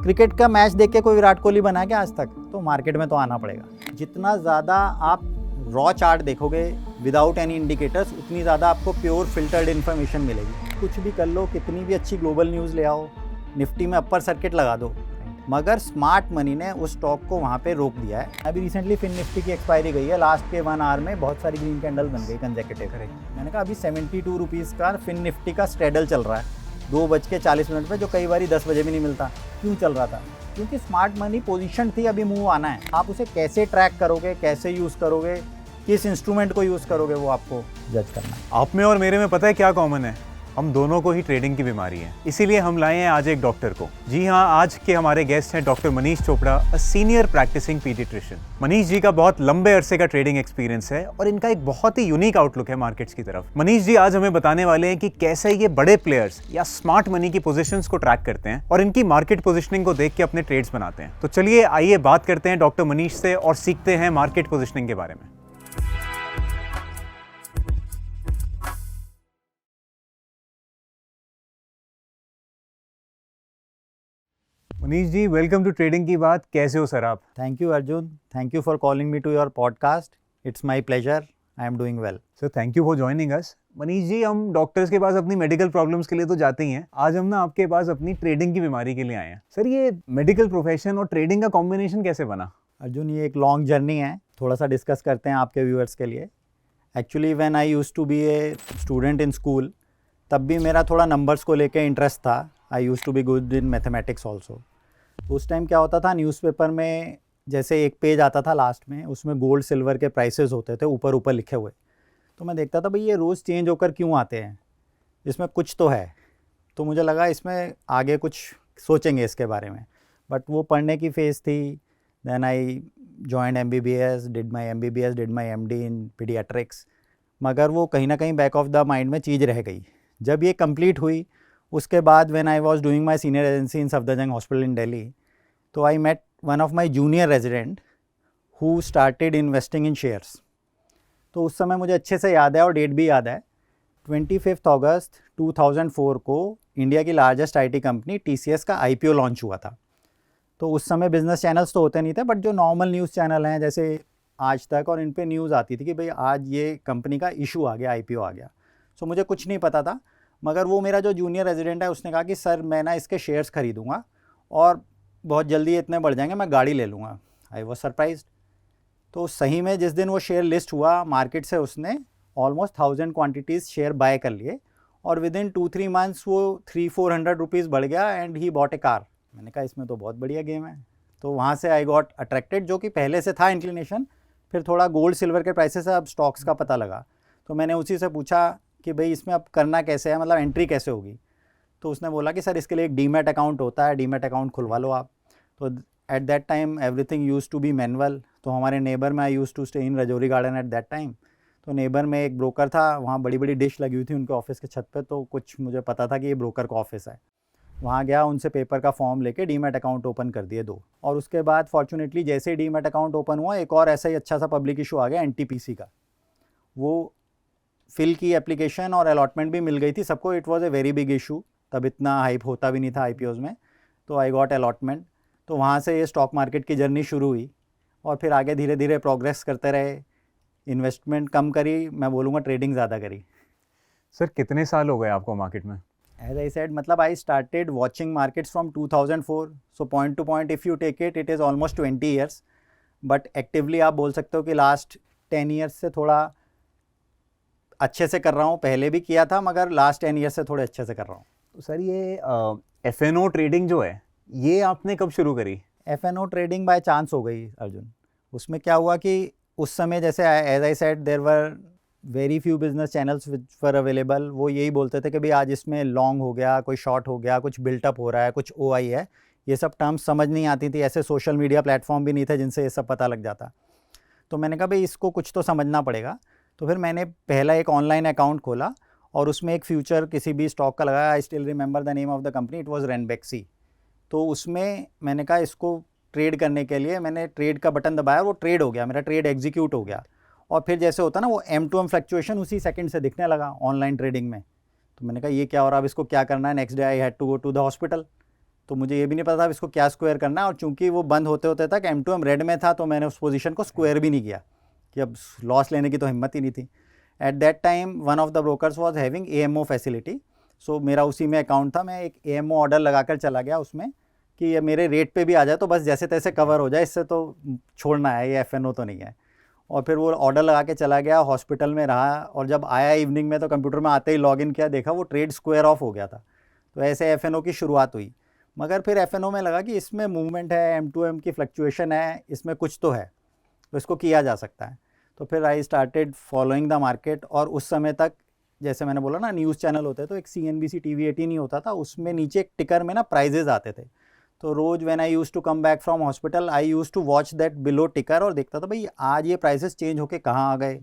Cricket का match देख के कोई विराट कोहली बना क्या आज तक? तो मार्केट में तो आना पड़ेगा। जितना ज़्यादा आप रॉ चार्ट देखोगे विदाउट एनी इंडिकेटर्स, उतनी ज़्यादा आपको प्योर फिल्टर्ड इन्फॉर्मेशन मिलेगी। कुछ भी कर लो, कितनी भी अच्छी ग्लोबल न्यूज़ ले आओ, निफ्टी में अपर सर्किट लगा दो, मगर स्मार्ट मनी ने उस स्टॉक को वहाँ पे रोक दिया है। अभी रिसेंटली फिन निफ्टी की एक्सपायरी गई है, लास्ट के 1 आवर में बहुत सारी ग्रीन कैंडल बन गई कंसेक्यूटिव। मैंने कहा अभी 72 रुपीज़ का फिन निफ्टी का स्ट्रेडल चल रहा है 2:40 पे, जो कई बार 10 बजे भी नहीं मिलता। क्यों चल रहा था? क्योंकि स्मार्ट मनी पोजीशन थी, अभी मूव आना है। आप उसे कैसे ट्रैक करोगे, कैसे यूज़ करोगे, किस इंस्ट्रूमेंट को यूज़ करोगे, वो आपको जज करना है। आप में और मेरे में पता है क्या कॉमन है? हम दोनों को ही ट्रेडिंग की बीमारी है। इसीलिए हम लाए हैं आज एक डॉक्टर को। जी हाँ, आज के हमारे गेस्ट हैं doctor Manish Chopra, a senior practicing paediatrician. Manish ji का बहुत लंबे अरसे का ट्रेडिंग एक्सपीरियंस है और इनका एक बहुत ही यूनिक आउटलुक है मार्केट्स की तरफ। मनीष जी आज हमें बताने वाले हैं कि कैसे ये बड़े प्लेयर्स या स्मार्ट मनी की पोजीशंस को ट्रैक करते हैं और इनकी मार्केट पोजिशनिंग को देख के अपने ट्रेड्स बनाते हैं। तो चलिए आइए बात करते हैं डॉक्टर मनीष से और सीखते हैं मार्केट पोजिशनिंग के बारे में। Manish ji, welcome to trading की बात। कैसे हो सर आप? Thank you Arjun, thank you for calling me to your podcast. It's my pleasure, I am doing well. Sir thank you for joining us. Manish ji, हम डॉक्टर्स के पास अपनी मेडिकल प्रॉब्लम्स के लिए तो जाते ही हैं, आज हम ना आपके पास अपनी ट्रेडिंग की बीमारी के लिए आए हैं। सर ये मेडिकल प्रोफेशन और ट्रेडिंग का कॉम्बिनेशन कैसे बना? अर्जुन, ये एक लॉन्ग जर्नी है, थोड़ा सा डिस्कस करते हैं आपके व्यूअर्स के लिए। Actually when I used to be a student in school, तब भी मेरा थोड़ा नंबर्स को लेके इंटरेस्ट था। I used to be good in mathematics also. उस टाइम क्या होता था, न्यूज़पेपर में जैसे एक पेज आता था लास्ट में, उसमें गोल्ड सिल्वर के प्राइसेस होते थे ऊपर ऊपर लिखे हुए। तो मैं देखता था भाई ये रोज़ चेंज होकर क्यों आते हैं, इसमें कुछ तो है। तो मुझे लगा इसमें आगे कुछ सोचेंगे इसके बारे में, बट वो पढ़ने की फेज़ थी। Then I joined MBBS, did my MBBS, did my MD in paediatrics, मगर वो कहीं ना कहीं बैक ऑफ द माइंड में चीज़ रह गई। जब ये कंप्लीट हुई, उसके बाद when I was doing my senior residency in Safdarjung hospital in Delhi, तो I met one of my junior resident who started investing in shares. तो उस समय मुझे अच्छे से याद है और डेट भी याद है, 25 अगस्त 2004 को इंडिया की लार्जेस्ट IT कंपनी TCS का IPO लॉन्च हुआ था। तो उस समय बिजनेस चैनल्स तो होते नहीं थे, बट जो नॉर्मल न्यूज़ चैनल हैं जैसे आज तक, और इन पे न्यूज़ आती थी कि भाई आज ये कंपनी का इशू आ गया, IPO आ गया। सो मुझे कुछ नहीं पता था, मगर वो मेरा जो जूनियर रेजिडेंट है उसने कहा कि सर मैं ना इसके शेयर्स खरीदूंगा और बहुत जल्दी इतने बढ़ जाएंगे, मैं गाड़ी ले लूँगा। I was surprised. तो सही में जिस दिन वो शेयर लिस्ट हुआ मार्केट से, उसने ऑलमोस्ट 1000 क्वांटिटीज़ शेयर बाय कर लिए और विद इन 2-3 मंथ्स वो 300-400 रुपीज़ बढ़ गया and he bought A car. मैंने कहा इसमें तो बहुत बढ़िया गेम है। तो वहाँ से आई गॉट अट्रैक्टेड, जो कि पहले से था इंक्लिनेशन। फिर थोड़ा गोल्ड सिल्वर के प्राइसेस से अब स्टॉक्स का पता लगा, तो मैंने उसी से पूछा कि भाई इसमें अब करना कैसे है, मतलब एंट्री कैसे होगी। तो उसने बोला कि सर इसके लिए एक डीमैट अकाउंट होता है, डीमैट अकाउंट खुलवा लो आप। तो at that time everything used to be manual. तो हमारे नेबर में, I used to stay in Rajouri garden at that time, तो नेबर में एक ब्रोकर था, वहाँ बड़ी बड़ी डिश लगी हुई थी उनके ऑफिस के छत पे। तो कुछ मुझे पता था कि ये ब्रोकर का ऑफिस है। वहाँ गया, उनसे पेपर का फॉर्म लेके डीमैट अकाउंट ओपन कर दिए 2। और उसके बाद फॉर्चुनेटली जैसे ही डीमैट अकाउंट ओपन हुआ, एक और ऐसा ही अच्छा सा पब्लिक इशू आ गया NTPC का। वो फिल की एप्लीकेशन और अलॉटमेंट भी मिल गई थी सबको। It was a very big issue, तब इतना हाइप होता भी नहीं था IPOs में। तो आई गॉट अलॉटमेंट। तो वहाँ से ये स्टॉक मार्केट की जर्नी शुरू हुई और फिर आगे धीरे धीरे प्रोग्रेस करते रहे। इन्वेस्टमेंट कम करी, मैं बोलूँगा ट्रेडिंग ज़्यादा करी। सर कितने साल हो गए आपको मार्केट में? एज आई सेड, मतलब I started watching markets from 2004, so point to point if you take it, it is almost 20 years. But actively आप बोल सकते हो कि लास्ट 10 ईयर्स से थोड़ा अच्छे से कर रहा हूँ। पहले भी किया था, मगर लास्ट 10 ईयर से थोड़े अच्छे से कर रहा हूँ। तो सर ये FNO ट्रेडिंग जो है, ये आपने कब शुरू करी? FNO ट्रेडिंग बाय चांस हो गई अर्जुन। उसमें क्या हुआ कि उस समय जैसे as I said there were very few business channels which were available. वो यही बोलते थे कि भाई आज इसमें लॉन्ग हो गया, कोई शॉर्ट हो गया, कुछ बिल्टअप हो रहा है, कुछ OI है। ये सब टर्म्स समझ नहीं आती थी। ऐसे सोशल मीडिया प्लेटफॉर्म भी नहीं थे जिनसे ये सब पता लग जाता। तो मैंने कहा भाई इसको कुछ तो समझना पड़ेगा। तो फिर मैंने पहला एक ऑनलाइन अकाउंट खोला और उसमें एक फ्यूचर किसी भी स्टॉक का लगाया। I still remember the name of the company, it was Ranbaxy. तो उसमें मैंने कहा इसको ट्रेड करने के लिए मैंने ट्रेड का बटन दबाया, वो ट्रेड हो गया, मेरा ट्रेड एग्जीक्यूट हो गया। और फिर जैसे होता ना वो M2M फ्लक्चुएशन उसी सेकंड से दिखने लगा ऑनलाइन ट्रेडिंग में। तो मैंने कहा ये क्या हो रहा है, अब इसको क्या करना है। Next day I had to go to the hospital. तो मुझे ये भी नहीं पता था इसको क्या स्क्वायर करना है, और चूंकि वो बंद होते होते तक M2M रेड में था, तो मैंने उस पोजीशन को स्क्वायर भी नहीं किया कि अब लॉस लेने की तो हिम्मत ही नहीं थी। At that time one of the brokers was having AMO facility, so मेरा उसी में अकाउंट था। मैं एक AMO ऑर्डर लगाकर चला गया उसमें कि ये मेरे रेट पे भी आ जाए तो बस जैसे तैसे कवर हो जाए, इससे तो छोड़ना है, ये FNO तो नहीं है। और फिर वो ऑर्डर लगा के चला गया, हॉस्पिटल में रहा, और जब आया इवनिंग में तो कंप्यूटर में आते ही लॉगिन किया, देखा वो ट्रेड स्क्वायर ऑफ हो गया था। तो ऐसे FNO की शुरुआत हुई। मगर फिर FNO में लगा कि इसमें मूवमेंट है, M2M की फ्लक्चुएशन है, इसमें कुछ तो है, तो इसको किया जा सकता है। तो फिर I started following the market. और उस समय तक जैसे मैंने बोला ना, न्यूज़ चैनल होते तो एक CNBC TV18 ही होता था, उसमें नीचे एक टिकर में ना प्राइजेज आते थे। तो रोज़ when I used to come back from hospital, I used to watch that below ticker, और देखता था भाई आज ये प्राइसेस चेंज होके कहाँ आ गए,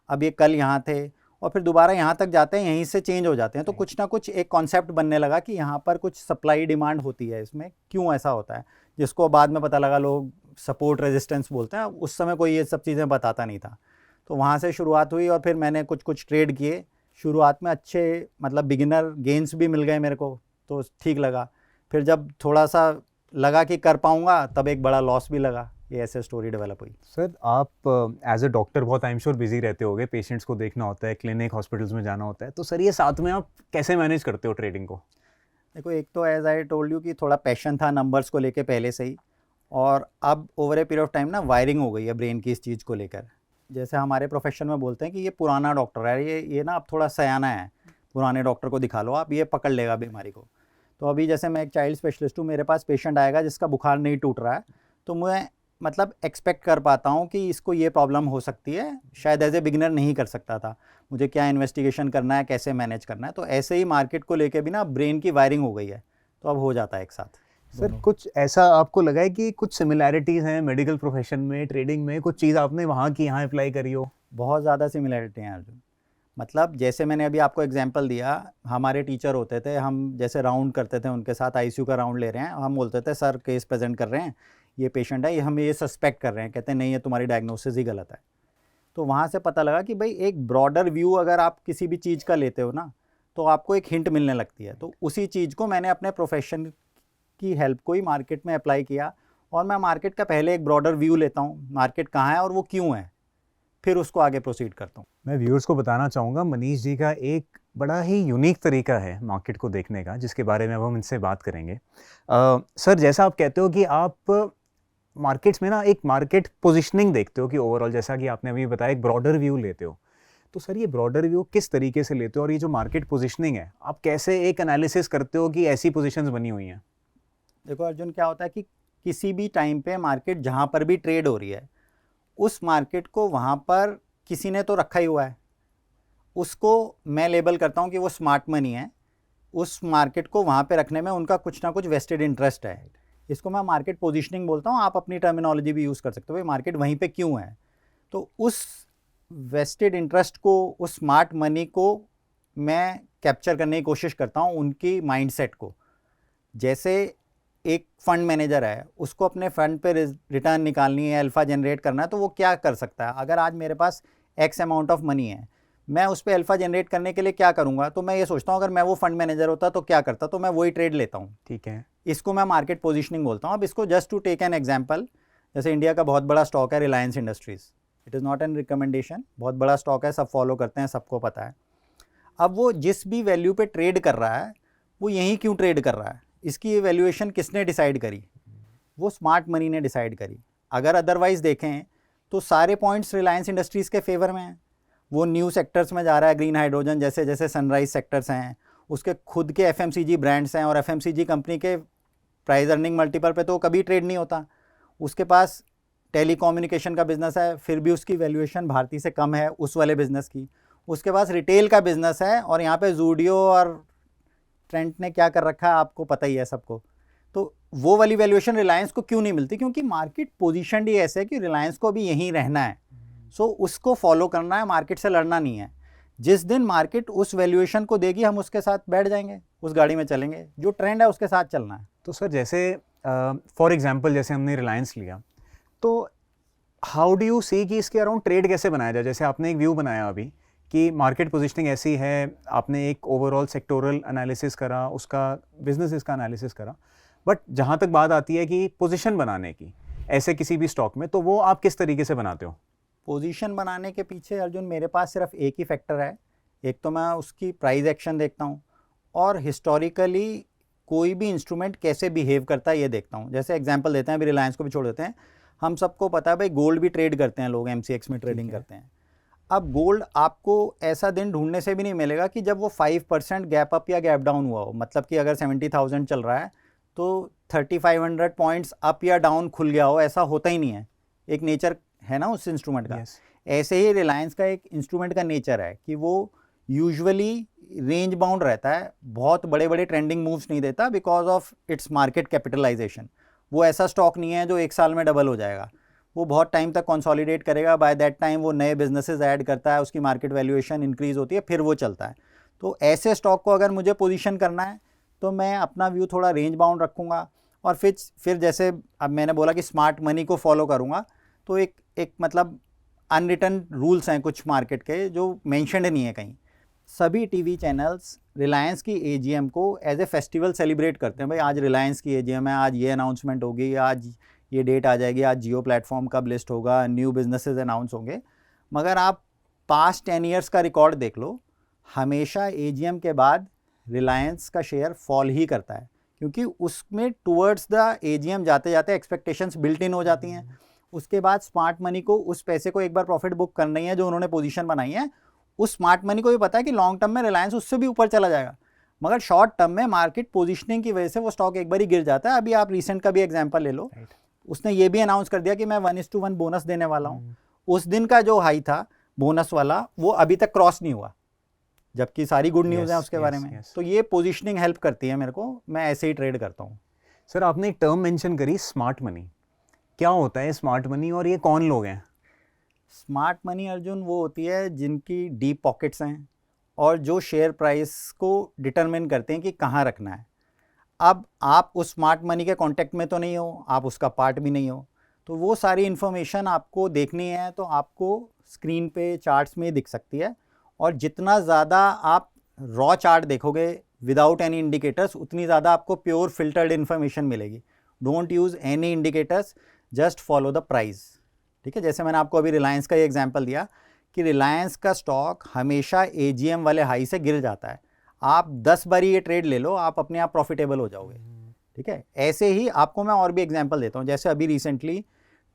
अब ये कल यहाँ थे, और फिर दोबारा यहाँ तक जाते हैं, यहीं से चेंज हो जाते हैं। तो कुछ ना कुछ एक कॉन्सेप्ट बनने लगा कि यहाँ पर कुछ सप्लाई डिमांड होती है, इसमें क्यों ऐसा होता है, जिसको बाद में पता लगा लोग सपोर्ट रेजिस्टेंस बोलते हैं। उस समय कोई ये सब चीज़ें बताता नहीं था। तो वहाँ से शुरुआत हुई, और फिर मैंने कुछ ट्रेड किए। शुरुआत में अच्छे मतलब बिगिनर गेंस भी मिल गए मेरे को, तो ठीक लगा। फिर जब थोड़ा सा लगा कि कर पाऊँगा, तब एक बड़ा लॉस भी लगा। ये ऐसे स्टोरी डेवलप हुई। सर आप एज अ डॉक्टर बहुत आई एम श्योर बिजी रहते होगे, पेशेंट्स को देखना होता है, क्लिनिक हॉस्पिटल्स में जाना होता है, तो सर ये साथ में आप कैसे मैनेज करते हो ट्रेडिंग को? देखो, एक तो एज आई टोल्ड यू कि थोड़ा पैशन था नंबर्स को लेके पहले से ही, और अब over a period of time ना वायरिंग हो गई है ब्रेन की इस चीज़ को लेकर। जैसे हमारे प्रोफेशन में बोलते हैं कि ये पुराना डॉक्टर है, ये ना अब थोड़ा सयाना है, पुराने डॉक्टर को दिखा लो आप, ये पकड़ लेगा बीमारी को। तो अभी जैसे मैं एक चाइल्ड स्पेशलिस्ट हूँ, मेरे पास पेशेंट आएगा जिसका बुखार नहीं टूट रहा है, तो मैं मतलब एक्सपेक्ट कर पाता हूँ कि इसको ये प्रॉब्लम हो सकती है, शायद एज ए बिगिनर नहीं कर सकता था, मुझे क्या इन्वेस्टिगेशन करना है, कैसे मैनेज करना है। तो ऐसे ही मार्केट को लेके भी ना ब्रेन की वायरिंग हो गई है, तो अब हो जाता है एक साथ। सर कुछ ऐसा आपको लगा है कि कुछ सिमिलैरिटीज़ हैं मेडिकल प्रोफेशन में, ट्रेडिंग में, कुछ चीज़ आपने वहाँ की यहाँ अप्लाई करी हो? बहुत ज़्यादा सिमिलैरिटी हैं अर्जुन। मतलब जैसे मैंने अभी आपको एग्जांपल दिया, हमारे टीचर होते थे, हम जैसे राउंड करते थे उनके साथ, ICU का राउंड ले रहे हैं, हम बोलते थे सर केस प्रेजेंट कर रहे हैं, ये पेशेंट है, ये हम ये सस्पेक्ट कर रहे हैं, कहते हैं नहीं ये तुम्हारी डायग्नोसिस ही गलत है। तो वहाँ से पता लगा कि भाई एक ब्रॉडर व्यू अगर आप किसी भी चीज़ का लेते हो ना, तो आपको एक हिंट मिलने लगती है। तो उसी चीज़ को मैंने अपने प्रोफेशन की हेल्प को ही मार्केट में अप्लाई किया, और मैं मार्केट का पहले एक ब्रॉडर व्यू लेता हूँ, मार्केट कहाँ है और वो क्यों है, फिर उसको आगे प्रोसीड करता हूँ। मैं व्यूअर्स को बताना चाहूँगा, मनीष जी का एक बड़ा ही यूनिक तरीका है मार्केट को देखने का, जिसके बारे में अब हम इनसे बात करेंगे। सर जैसा आप कहते हो कि आप मार्केट्स में ना एक मार्केट पोजीशनिंग देखते हो कि ओवरऑल, जैसा कि आपने अभी बताया एक ब्रॉडर व्यू लेते हो, तो सर ये ब्रॉडर व्यू किस तरीके से लेते हो, और ये जो मार्केट पोजीशनिंग है आप कैसे एक एनालिसिस करते हो कि ऐसी पोजीशंस बनी हुई हैं? देखो अर्जुन, क्या होता है कि किसी भी टाइम पे मार्केट जहाँ पर भी ट्रेड हो रही है, उस मार्केट को वहाँ पर किसी ने तो रखा ही हुआ है, उसको मैं लेबल करता हूँ कि वो स्मार्ट मनी है। उस मार्केट को वहाँ पे रखने में उनका कुछ ना कुछ वेस्टेड इंटरेस्ट है, इसको मैं मार्केट पोजीशनिंग बोलता हूँ। आप अपनी टर्मिनोलॉजी भी यूज़ कर सकते हो, भाई मार्केट वहीं पे क्यों है। तो उस वेस्टेड इंटरेस्ट को, उस स्मार्ट मनी को मैं कैप्चर करने की कोशिश करता हूँ, उनकी माइंडसेट को। जैसे एक फंड मैनेजर है, उसको अपने फंड पे रिटर्न निकालनी है, अल्फ़ा जनरेट करना है, तो वो क्या कर सकता है, अगर आज मेरे पास एक्स अमाउंट ऑफ मनी है, मैं उस पर अल्फ़ा जनरेट करने के लिए क्या करूँगा, तो मैं ये सोचता हूँ अगर मैं वो फंड मैनेजर होता तो क्या करता, तो मैं वही ट्रेड लेता हूँ। ठीक है, इसको मैं मार्केट पोजीशनिंग बोलता हूँ। अब इसको just to take an example, जैसे इंडिया का बहुत बड़ा स्टॉक है Reliance Industries, it is not a recommendation, बहुत बड़ा स्टॉक है, सब फॉलो करते हैं, सबको पता है। अब वो जिस भी वैल्यू पे ट्रेड कर रहा है, वो यहीं क्यों ट्रेड कर रहा है, इसकी वैल्यूएशन किसने डिसाइड करी, वो स्मार्ट मनी ने डिसाइड करी। अगर अदरवाइज़ देखें तो सारे पॉइंट्स रिलायंस इंडस्ट्रीज़ के फेवर में हैं। वो न्यू सेक्टर्स में जा रहा है, ग्रीन हाइड्रोजन जैसे जैसे सनराइज सेक्टर्स हैं, उसके खुद के FMCG ब्रांड्स हैं, और FMCG कंपनी के प्राइस अर्निंग मल्टीपल पे तो कभी ट्रेड नहीं होता। उसके पास टेलीकम्युनिकेशन का बिजनेस है, फिर भी उसकी वैल्यूएशन भारतीय से कम है उस वाले बिजनेस की। उसके पास रिटेल का बिजनेस है, और यहाँ पे जूडियो और ट्रेंट ने क्या कर रखा है आपको पता ही है सबको। तो वो वाली वैल्यूएशन रिलायंस को क्यों नहीं मिलती, क्योंकि मार्केट पोजीशन ही ऐसे है कि रिलायंस को भी यहीं रहना है, सो उसको फॉलो करना है, मार्केट से लड़ना नहीं है। जिस दिन मार्केट उस वैल्यूएशन को देगी, हम उसके साथ बैठ जाएंगे, उस गाड़ी में चलेंगे, जो ट्रेंड है उसके साथ चलना है। तो सर जैसे फॉर एग्जांपल जैसे हमने रिलायंस लिया, तो हाउ डू यू सी कि इसके अराउंड ट्रेड कैसे बनाया जाए? जैसे आपने एक व्यू बनाया अभी कि मार्केट पोजीशनिंग ऐसी है, आपने एक ओवरऑल सेक्टोरल एनालिसिस करा, उसका बिजनेस का एनालिसिस करा, बट जहाँ तक बात आती है कि पोजीशन बनाने की ऐसे किसी भी स्टॉक में, तो वो आप किस तरीके से बनाते हो? पोजीशन बनाने के पीछे अर्जुन मेरे पास सिर्फ एक ही फैक्टर है। एक तो मैं उसकी प्राइस एक्शन देखता हूँ और हिस्टोरिकली कोई भी इंस्ट्रूमेंट कैसे बिहेव करता है ये देखता हूँ। जैसे एग्जांपल देते हैं, अभी रिलायंस को भी छोड़ देते हैं। हम सबको पता है भाई गोल्ड भी ट्रेड करते हैं लोग, MCX में ट्रेडिंग करते हैं। अब गोल्ड आपको ऐसा दिन ढूंढने से भी नहीं मिलेगा कि जब वो 5% गैप अप या गैप डाउन हुआ हो। मतलब कि अगर 70,000 चल रहा है तो 3500 पॉइंट्स अप या डाउन खुल गया हो, ऐसा होता ही नहीं है। एक नेचर है ना उस इंस्ट्रूमेंट का। ऐसे ही रिलायंस का एक इंस्ट्रूमेंट का नेचर है कि वो यूजुअली रेंज बाउंड रहता है, बहुत बड़े बड़े ट्रेंडिंग मूव्स नहीं देता because of its market capitalization. वो ऐसा स्टॉक नहीं है जो एक साल में डबल हो जाएगा। वो बहुत टाइम तक कंसोलिडेट करेगा, बाय दैट टाइम वो नए बिजनेसेस ऐड करता है, उसकी मार्केट वैल्यूएशन इंक्रीज होती है, फिर वो चलता है। तो ऐसे स्टॉक को अगर मुझे पोजीशन करना है तो मैं अपना व्यू थोड़ा रेंज बाउंड रखूँगा और फिर जैसे अब मैंने बोला कि स्मार्ट मनी को फॉलो करूँगा। तो एक मतलब अनरिटन रूल्स हैं कुछ मार्केट के जो मेंशन्ड नहीं है कहीं। सभी टीवी चैनल्स रिलायंस की AGM को एज ए फेस्टिवल सेलिब्रेट करते हैं। भाई आज रिलायंस की AGM है, आज ये अनाउंसमेंट होगी, आज ये डेट आ जाएगी, आज जियो प्लेटफॉर्म कब लिस्ट होगा, न्यू बिजनेसेस अनाउंस होंगे। मगर आप पास्ट 10 ईयर्स का रिकॉर्ड देख लो, हमेशा AGM के बाद रिलायंस का शेयर फॉल ही करता है, क्योंकि उसमें टूवर्ड्स द AGM जाते जाते एक्सपेक्टेशंस बिल्ट इन हो जाती हैं। उसके बाद स्मार्ट मनी को उस पैसे को एक बार प्रॉफिट बुक करना ही है जो उन्होंने पोजीशन बनाई है। उस स्मार्ट मनी को भी पता है कि लॉन्ग टर्म में रिलायंस उससे भी ऊपर चला जाएगा, मगर शॉर्ट टर्म में मार्केट पोजीशनिंग की वजह से वो स्टॉक एक बार ही गिर जाता है। अभी आप रिसेंट का भी एग्जांपल ले लो, उसने ये भी अनाउंस कर दिया कि मैं 1:1 बोनस देने वाला हूँ। उस दिन का जो हाई था बोनस वाला वो अभी तक क्रॉस नहीं हुआ, जबकि सारी गुड न्यूज़ है उसके बारे में। तो ये पोजीशनिंग हेल्प करती है मेरे को, मैं ऐसे ही ट्रेड करता हूँ। सर आपने एक टर्म मेंशन करी स्मार्ट मनी, क्या होता है स्मार्ट मनी और ये कौन लोग हैं? स्मार्ट मनी अर्जुन वो होती है जिनकी डीप पॉकेट्स हैं और जो शेयर प्राइस को डिटरमिन करते हैं कि कहाँ रखना है। अब आप उस स्मार्ट मनी के कांटेक्ट में तो नहीं हो, आप उसका पार्ट भी नहीं हो, तो वो सारी इन्फॉर्मेशन आपको देखनी है तो आपको स्क्रीन पे चार्ट्स में दिख सकती है। और जितना ज़्यादा आप रॉ चार्ट देखोगे विदाउट एनी इंडिकेटर्स, उतनी ज़्यादा आपको प्योर फिल्टर्ड इन्फॉर्मेशन मिलेगी। Don't use any indicators, just follow the price. ठीक है, जैसे मैंने आपको अभी रिलायंस का ये एग्जांपल दिया कि रिलायंस का स्टॉक हमेशा AGM वाले हाई से गिर जाता है। आप 10 बारी ये ट्रेड ले लो, आप अपने आप प्रॉफिटेबल हो जाओगे। ठीक है, ऐसे ही आपको मैं और भी एग्जांपल देता हूँ। जैसे अभी रिसेंटली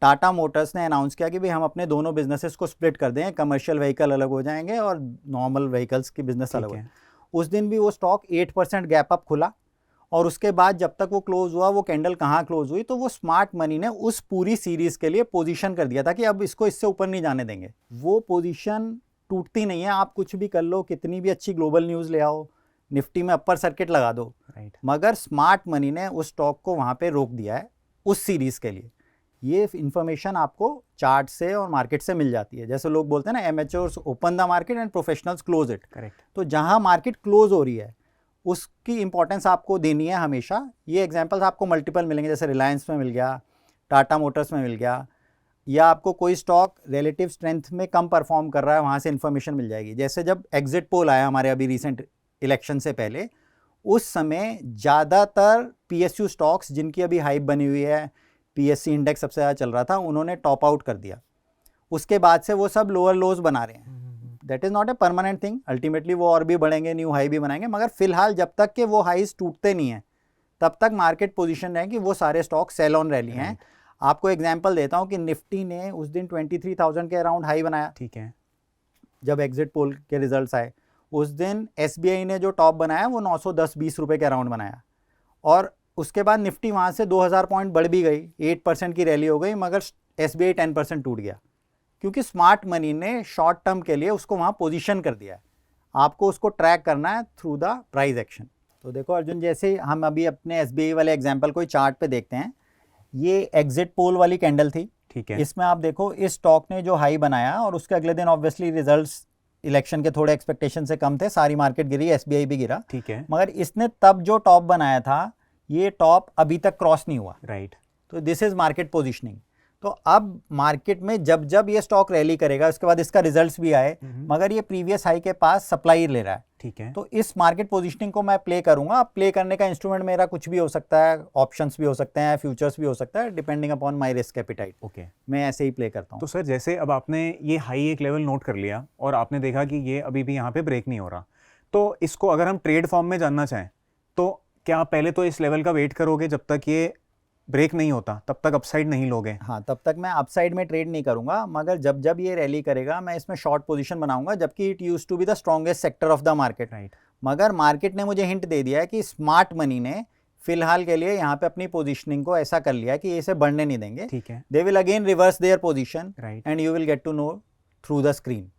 टाटा मोटर्स ने अनाउंस किया कि भाई हम अपने दोनों बिजनेसेस को स्प्लिट कर दें, कमर्शियल व्हीकल अलग हो जाएंगे और नॉर्मल व्हीकल्स की बिजनेस अलग हो। उस दिन भी वो स्टॉक 8% गैप अप खुला और उसके बाद जब तक वो क्लोज हुआ, वो कैंडल कहाँ क्लोज हुई, तो वो स्मार्ट मनी ने उस पूरी सीरीज के लिए पोजीशन कर दिया था कि अब इसको इससे ऊपर नहीं जाने देंगे। वो पोजीशन टूटती नहीं है, आप कुछ भी कर लो, कितनी भी अच्छी ग्लोबल न्यूज़ ले आओ, निफ्टी में अपर सर्किट लगा दो, मगर स्मार्ट मनी ने उस स्टॉक को वहाँ पे रोक दिया है उस सीरीज के लिए। ये इन्फॉर्मेशन आपको चार्ट से और मार्केट से मिल जाती है। जैसे लोग बोलते हैं ना, amateurs open the market and professionals close it. Correct. तो जहाँ मार्केट क्लोज हो रही है उसकी इंपॉर्टेंस आपको देनी है हमेशा। ये एग्जांपल्स आपको मल्टीपल मिलेंगे, जैसे रिलायंस में मिल गया, टाटा मोटर्स में मिल गया, या आपको कोई स्टॉक रिलेटिव स्ट्रेंथ में कम परफॉर्म कर रहा है, वहाँ से इन्फॉर्मेशन मिल जाएगी। जैसे जब एग्जिट पोल आया हमारे अभी रिसेंट इलेक्शन से पहले, उस समय ज़्यादातर PSU स्टॉक्स जिनकी अभी हाइप बनी हुई है, PSC इंडेक्स सबसे ज़्यादा चल रहा था, उन्होंने टॉप आउट कर दिया। उसके बाद से वो सब लोअर लोज बना रहे हैं। That is not a permanent thing, ultimately वो और भी बढ़ेंगे, न्यू हाई भी बनाएंगे, मगर फिलहाल जब तक कि वो हाईज टूटते नहीं हैं तब तक मार्केट पोजीशन है कि वो सारे स्टॉक सेल ऑन रैली हैं। आपको एग्जांपल देता हूँ कि निफ्टी ने उस दिन 23,000 के अराउंड हाई बनाया। ठीक है, जब एग्जिट पोल के रिजल्ट्स आए उस दिन SBI ने जो टॉप बनाया वो 910-20 रुपये के अराउंड बनाया, और उसके बाद निफ्टी वहाँ से 2000 पॉइंट बढ़ भी गई, 8% की रैली हो गई, मगर SBI 10% टूट गया, क्योंकि स्मार्ट मनी ने शॉर्ट टर्म के लिए उसको वहाँ पोजीशन कर दिया है। आपको उसको ट्रैक करना है थ्रू द प्राइस एक्शन। तो देखो अर्जुन, जैसे हम अभी अपने SBI वाले एग्जांपल कोई चार्ट पे देखते हैं, ये एग्जिट पोल वाली कैंडल थी। ठीक है, इसमें आप देखो इस स्टॉक ने जो हाई बनाया और उसके अगले दिन ऑब्वियसली रिजल्ट्स इलेक्शन के थोड़े एक्सपेक्टेशन से कम थे, सारी मार्केट गिरी, SBI भी गिरा। ठीक है, मगर इसने तब जो टॉप बनाया था ये टॉप अभी तक क्रॉस नहीं हुआ। राइट। तो दिस इज मार्केट पोजीशनिंग। तो अब मार्केट में जब जब ये स्टॉक रैली करेगा, उसके बाद इसका रिजल्ट्स भी आए, मगर ये प्रीवियस हाई के पास सप्लाई ले रहा है, ठीक है, तो इस मार्केट पोजीशनिंग को मैं प्ले करूंगा। अब प्ले करने का इंस्ट्रूमेंट मेरा कुछ भी हो सकता है, ऑप्शंस भी हो सकते हैं, फ्यूचर्स भी हो सकता है, depending upon my risk appetite. Okay. मैं ऐसे ही प्ले करता हूँ। तो सर जैसे अब आपने ये हाई एक लेवल नोट कर लिया और आपने देखा कि ये अभी भी यहाँ पे ब्रेक नहीं हो रहा, तो इसको अगर हम ट्रेड फॉर्म में जानना चाहें तो क्या आप पहले तो इस लेवल का वेट करोगे जब तक ये ब्रेक नहीं होता, तब तक अपसाइड नहीं लोगे? हाँ, तब तक मैं अपसाइड में ट्रेड नहीं करूंगा, मगर जब जब ये रैली करेगा मैं इसमें शॉर्ट पोजीशन बनाऊंगा, जबकि it used to be the strongest sector of the market. Right. मगर मार्केट ने मुझे हिंट दे दिया है कि स्मार्ट मनी ने फिलहाल के लिए यहाँ पे अपनी पोजीशनिंग को ऐसा कर लिया कि इसे बढ़ने नहीं देंगे। ठीक है। They will again reverse their position right. And you will get to know through the screen.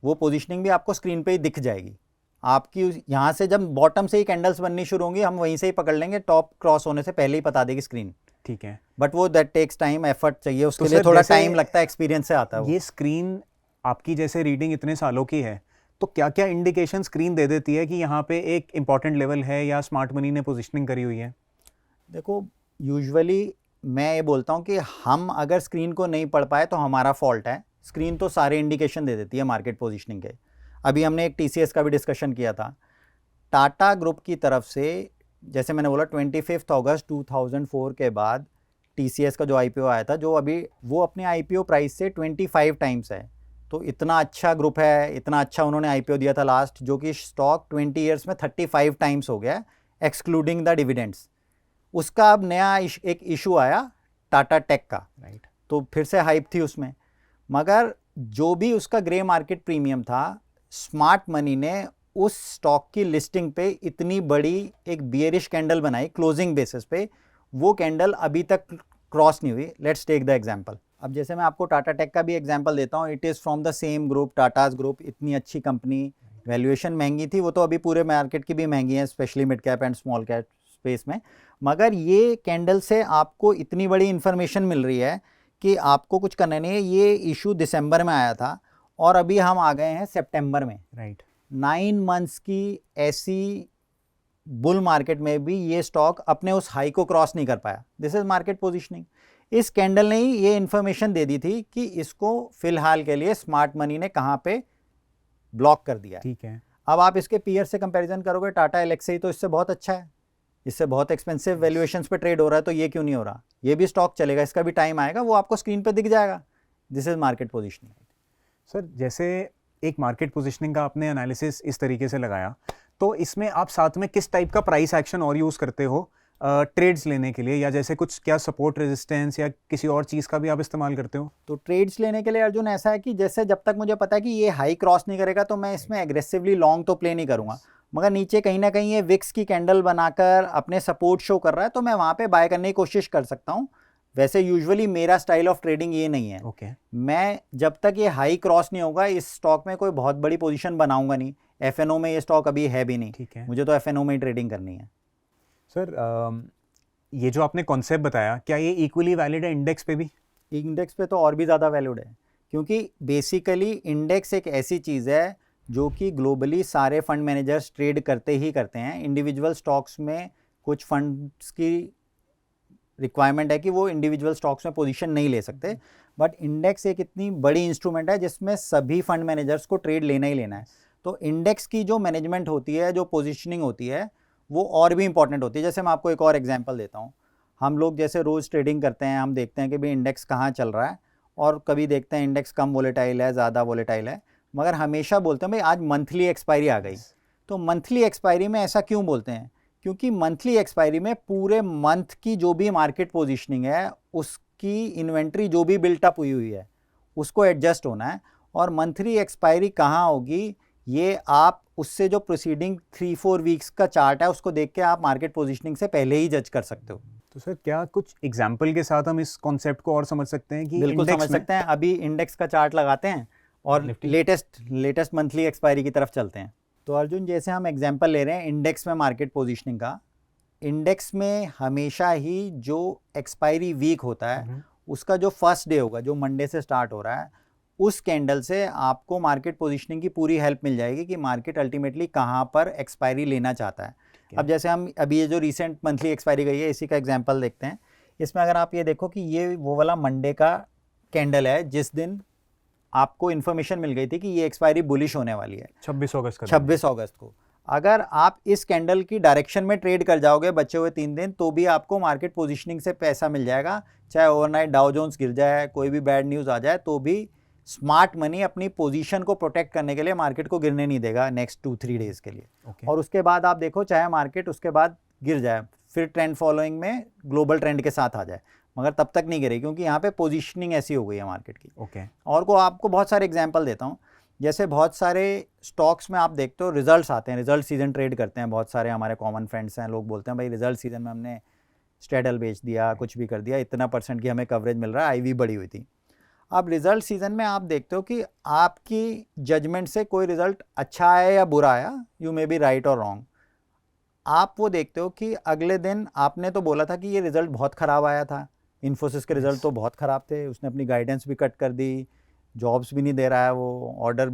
वो पोजीशनिंग भी आपको स्क्रीन पे ही दिख जाएगी। आपकी यहाँ से जब बॉटम से ही कैंडल्स बननी शुरू होंगी, हम वहीं से ही पकड़ लेंगे, टॉप क्रॉस होने से पहले ही बता देगी स्क्रीन। ठीक है। बट वो दैट टेक्स टाइम, एफर्ट चाहिए उसके तो लिए, सर थोड़ा जैसे टाइम लगता है, एक्सपीरियंस से आता है वो। ये स्क्रीन आपकी जैसे रीडिंग इतने सालों की है, तो क्या क्या इंडिकेशन स्क्रीन दे देती है कि यहाँ पे एक इंपॉर्टेंट लेवल है या स्मार्ट मनी ने पोजीशनिंग करी हुई है? देखो, यूजुअली मैं ये बोलता हूँ कि हम अगर स्क्रीन को नहीं पढ़ पाए तो हमारा फॉल्ट है। स्क्रीन तो सारे इंडिकेशन दे देती है मार्केट पोजीशनिंग के। अभी हमने एक टीसीएस का भी डिस्कशन किया था। टाटा ग्रुप की तरफ से, जैसे मैंने बोला 25 अगस्त 2004 के बाद टीसीएस का जो आईपीओ आया था, जो अभी वो अपने आईपीओ प्राइस से 25 टाइम्स है। तो इतना अच्छा ग्रुप है, इतना अच्छा उन्होंने आईपीओ दिया था लास्ट, जो कि स्टॉक 20 ईयर्स में 35 टाइम्स हो गया, एक्सक्लूडिंग द डिविडेंड्स। उसका अब नया एक इशू आया टाटा टेक का। राइट। तो फिर से हाइप थी उसमें, मगर जो भी उसका ग्रे मार्केट प्रीमियम था, स्मार्ट मनी ने उस स्टॉक की लिस्टिंग पे इतनी बड़ी एक बियरिश कैंडल बनाई क्लोजिंग बेसिस पे। वो कैंडल अभी तक क्रॉस नहीं हुई। Let's take the example. अब जैसे मैं आपको टाटा टेक का भी एग्जांपल देता हूँ, it is from the same group, Tatas group. इतनी अच्छी कंपनी, वैल्यूएशन महंगी थी, वो तो अभी पूरे मार्केट की भी महंगी है, specially mid cap and small cap space में। मगर ये कैंडल से आपको इतनी बड़ी इंफॉर्मेशन मिल रही है कि आपको कुछ करना नहीं है। ये इशू दिसंबर में आया था और अभी हम आ गए हैं सितंबर में। राइट। 9 मंथ्स की ऐसी बुल मार्केट में भी ये स्टॉक अपने उस हाई को क्रॉस नहीं कर पाया। This is market positioning. इस कैंडल ने ही ये इंफॉर्मेशन दे दी थी कि इसको फिलहाल के लिए स्मार्ट मनी ने कहाँ पे ब्लॉक कर दिया है। ठीक है। अब आप इसके पीयर से कंपैरिजन करोगे, टाटा एलेक्सी तो इससे बहुत अच्छा है, इससे बहुत एक्सपेंसिव वैल्यूएशंस पे ट्रेड हो रहा है, तो ये क्यों नहीं हो रहा? ये भी स्टॉक चलेगा, इसका भी टाइम आएगा, वो आपको स्क्रीन पे दिख जाएगा। This is market positioning. Sir जैसे एक मार्केट पोजीशनिंग का आपने एनालिसिस इस तरीके से लगाया, तो इसमें आप साथ में किस टाइप का प्राइस एक्शन और यूज़ करते हो ट्रेड्स लेने के लिए, या जैसे कुछ क्या सपोर्ट रेजिस्टेंस या किसी और चीज़ का भी आप इस्तेमाल करते हो? तो ट्रेड्स लेने के लिए अर्जुन ऐसा है कि जैसे जब तक मुझे पता है कि ये हाई क्रॉस नहीं करेगा तो मैं इसमें एग्रेसिवली लॉन्ग तो प्ले नहीं करूंगा, मगर नीचे कहीं ना कहीं ये विक्स की कैंडल बनाकर अपने सपोर्ट शो कर रहा है तो मैं वहाँ पे बाय करने की कोशिश कर सकता हूँ। वैसे यूजुअली मेरा स्टाइल ऑफ ट्रेडिंग ये नहीं है। ओके। मैं जब तक ये हाई क्रॉस नहीं होगा इस स्टॉक में कोई बहुत बड़ी पोजीशन बनाऊंगा नहीं। एफएनओ में ये स्टॉक अभी है भी नहीं। ठीक है। मुझे तो एफएनओ में ही ट्रेडिंग करनी है। सर ये जो आपने कॉन्सेप्ट बताया, क्या ये इक्वली वैलिड है इंडेक्स पे भी? इंडेक्स पे तो और भी ज़्यादा वैलिड है, क्योंकि बेसिकली इंडेक्स एक ऐसी चीज़ है जो कि ग्लोबली सारे फंड मैनेजर्स ट्रेड करते ही करते हैं। इंडिविजुअल स्टॉक्स में कुछ फंड्स की रिक्वायरमेंट है कि वो इंडिविजुअल स्टॉक्स में पोजीशन नहीं ले सकते, बट इंडेक्स एक इतनी बड़ी इंस्ट्रूमेंट है जिसमें सभी फंड मैनेजर्स को ट्रेड लेना ही लेना है। तो इंडेक्स की जो मैनेजमेंट होती है, जो पोजीशनिंग होती है, वो और भी इंपॉर्टेंट होती है। जैसे मैं आपको एक और एग्जांपल देता हूँ। हम लोग जैसे रोज़ ट्रेडिंग करते हैं, हम देखते हैं कि भाई इंडेक्स कहाँ चल रहा है, और कभी देखते हैं इंडेक्स कम वोलेटाइल है, ज़्यादा वोलेटाइल है, मगर हमेशा बोलते हैं भाई आज मंथली एक्सपायरी आ गई। तो मंथली एक्सपायरी में ऐसा क्यों बोलते हैं? क्योंकि मंथली एक्सपायरी में पूरे मंथ की जो भी मार्केट पोजीशनिंग है, उसकी इन्वेंट्री जो भी बिल्टअप हुई है, उसको एडजस्ट होना है। और मंथली एक्सपायरी कहाँ होगी, ये आप उससे जो प्रोसीडिंग 3-4 वीक्स का चार्ट है उसको देख के आप मार्केट पोजीशनिंग से पहले ही जज कर सकते हो। तो सर क्या कुछ एग्जाम्पल के साथ हम इस कॉन्सेप्ट को और समझ सकते हैं कि बिल्कुल समझ सकते हैं। अभी इंडेक्स का चार्ट लगाते हैं और लेटेस्ट मंथली एक्सपायरी की तरफ चलते हैं। तो अर्जुन, जैसे हम एग्जांपल ले रहे हैं इंडेक्स में मार्केट पोजीशनिंग का, इंडेक्स में हमेशा ही जो एक्सपायरी वीक होता है उसका जो फर्स्ट डे होगा, जो मंडे से स्टार्ट हो रहा है, उस कैंडल से आपको मार्केट पोजीशनिंग की पूरी हेल्प मिल जाएगी कि मार्केट अल्टीमेटली कहाँ पर एक्सपायरी लेना चाहता है। अब जैसे हम अभी ये जो रिसेंट मंथली एक्सपायरी गई है, इसी का एग्जांपल देखते हैं। इसमें अगर आप ये देखो कि ये वो वाला मंडे का कैंडल है जिस दिन आपको इन्फॉर्मेशन मिल गई थी कि ये एक्सपायरी बुलिश होने वाली है 26 अगस्त का 26 अगस्त को। अगर आप इस कैंडल की डायरेक्शन में ट्रेड कर जाओगे बचे हुए 3 दिन, तो भी आपको मार्केट पोजीशनिंग से पैसा मिल जाएगा। चाहे ओवरनाइट डाउ जोन्स गिर जाए, कोई भी बैड न्यूज़ आ जाए, तो भी स्मार्ट मनी अपनी पोजीशन को प्रोटेक्ट करने के लिए मार्केट को गिरने नहीं देगा नेक्स्ट 2-3 डेज के लिए। Okay. और उसके बाद आप देखो चाहे मार्केट उसके बाद गिर जाए, फिर ट्रेंड फॉलोइंग में ग्लोबल ट्रेंड के साथ आ जाए, मगर तब तक नहीं गिरेगी, क्योंकि यहाँ पे पोजीशनिंग ऐसी हो गई है मार्केट की। ओके और को आपको बहुत सारे एग्जांपल देता हूँ। जैसे बहुत सारे स्टॉक्स में आप देखते हो रिजल्ट्स आते हैं, रिजल्ट सीजन ट्रेड करते हैं बहुत सारे हमारे कॉमन फ्रेंड्स हैं, लोग बोलते हैं भाई रिजल्ट सीजन में हमने स्टेडल बेच दिया, कुछ भी कर दिया, इतना % की हमें कवरेज मिल रहा है, आईवी बढ़ी हुई थी। अब रिजल्ट सीजन में आप देखते हो कि आपकी जजमेंट से कोई रिजल्ट अच्छा आया या बुरा आया, यू मे बी राइट और रॉन्ग, आप वो देखते हो कि अगले दिन आपने तो बोला था कि ये रिजल्ट बहुत ख़राब आया था, इन्फोसिस के रिजल्ट तो बहुत ख़राब थे, उसने अपनी गाइडेंस भी कट कर दी, जॉब्स भी नहीं दे रहा है वो, ऑर्डर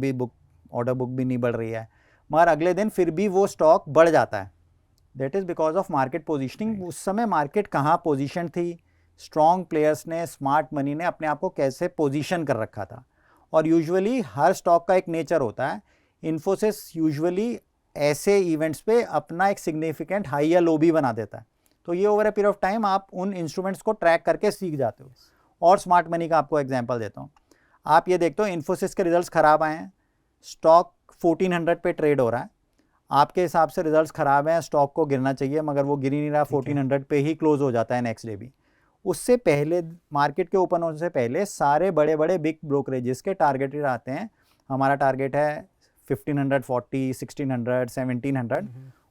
बुक भी नहीं बढ़ रही है, मगर अगले दिन फिर भी वो स्टॉक बढ़ जाता है। That is because of market positioning. उस समय मार्केट कहाँ पोजीशन थी, स्ट्रॉन्ग प्लेयर्स ने, स्मार्ट मनी ने अपने आप को कैसे पोजीशन कर रखा था। और यूजुअली हर स्टॉक का एक नेचर होता है, इन्फोसिस यूजुअली ऐसे इवेंट्स पे अपना एक सिग्निफिकेंट हाई या लो भी बना देता है, तो ये over a period of time आप उन इंस्ट्रूमेंट्स को ट्रैक करके सीख जाते हो। और स्मार्ट मनी का आपको एग्जांपल देता हूँ, आप ये देखते हो इन्फोसिस के रिजल्ट्स ख़राब आए हैं, स्टॉक 1400 पे ट्रेड हो रहा है, आपके हिसाब से रिजल्ट्स ख़राब हैं, स्टॉक को गिरना चाहिए, मगर वो गिर ही नहीं रहा, 1400 पे ही क्लोज हो जाता है नेक्स्ट डे भी। उससे पहले मार्केट के ओपन होने से पहले सारे बड़े बड़े बिग ब्रोकरेजेस के टारगेटेड आते हैं, हमारा टारगेट है 1540, 1600, 1700,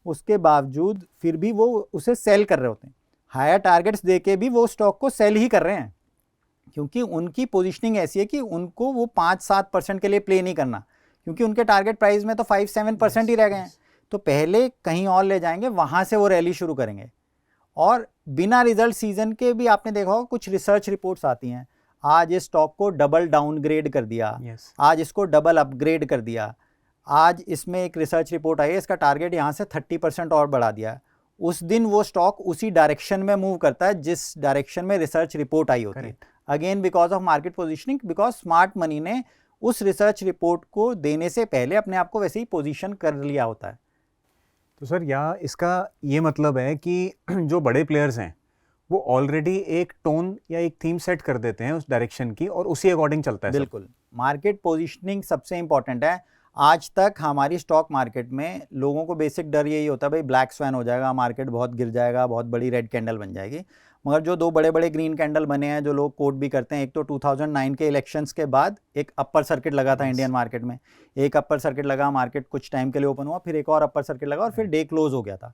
उसके बावजूद फिर भी वो उसे सेल कर रहे होते हैं, हायर टारगेट्स देके भी वो स्टॉक को सेल ही कर रहे हैं, क्योंकि उनकी पोजीशनिंग ऐसी है कि उनको वो 5-7% के लिए प्ले नहीं करना, क्योंकि उनके टारगेट प्राइस में तो 5-7% ही रह गए हैं, तो पहले कहीं और ले जाएंगे, वहाँ से वो रैली शुरू करेंगे। और बिना रिजल्ट सीजन के भी आपने देखा होगा कुछ रिसर्च रिपोर्ट्स आती हैं, आज इस स्टॉक को डबल डाउनग्रेड कर दिया, आज इसको डबल अपग्रेड कर दिया, आज इसमें एक रिसर्च रिपोर्ट आई है इसका टारगेट यहाँ से 30% और बढ़ा दिया। उस दिन वो स्टॉक उसी डायरेक्शन में मूव करता है जिस डायरेक्शन में रिसर्च रिपोर्ट आई होती है, again because of market positioning, because smart money ने उस रिसर्च रिपोर्ट को देने से पहले अपने आप को वैसे ही पोजीशन कर लिया होता है। तो सर यहाँ इसका ये मतलब है कि जो बड़े प्लेयर्स हैं वो ऑलरेडी एक टोन या एक थीम सेट कर देते हैं उस डायरेक्शन की और उसी अकॉर्डिंग चलता है। बिल्कुल, मार्केट पोजीशनिंग सबसे इंपॉर्टेंट है। आज तक हमारी स्टॉक मार्केट में लोगों को बेसिक डर यही होता है भाई ब्लैक स्वैन हो जाएगा, मार्केट बहुत गिर जाएगा, बहुत बड़ी रेड कैंडल बन जाएगी, मगर जो 2 बड़े बड़े ग्रीन कैंडल बने हैं जो लोग कोट भी करते हैं, एक तो 2009 के इलेक्शंस के बाद एक अपर सर्किट लगा था इंडियन मार्केट में, एक अपर सर्किट लगा, मार्केट कुछ टाइम के लिए ओपन हुआ, फिर एक और अपर सर्किट लगा और फिर डे क्लोज हो गया था।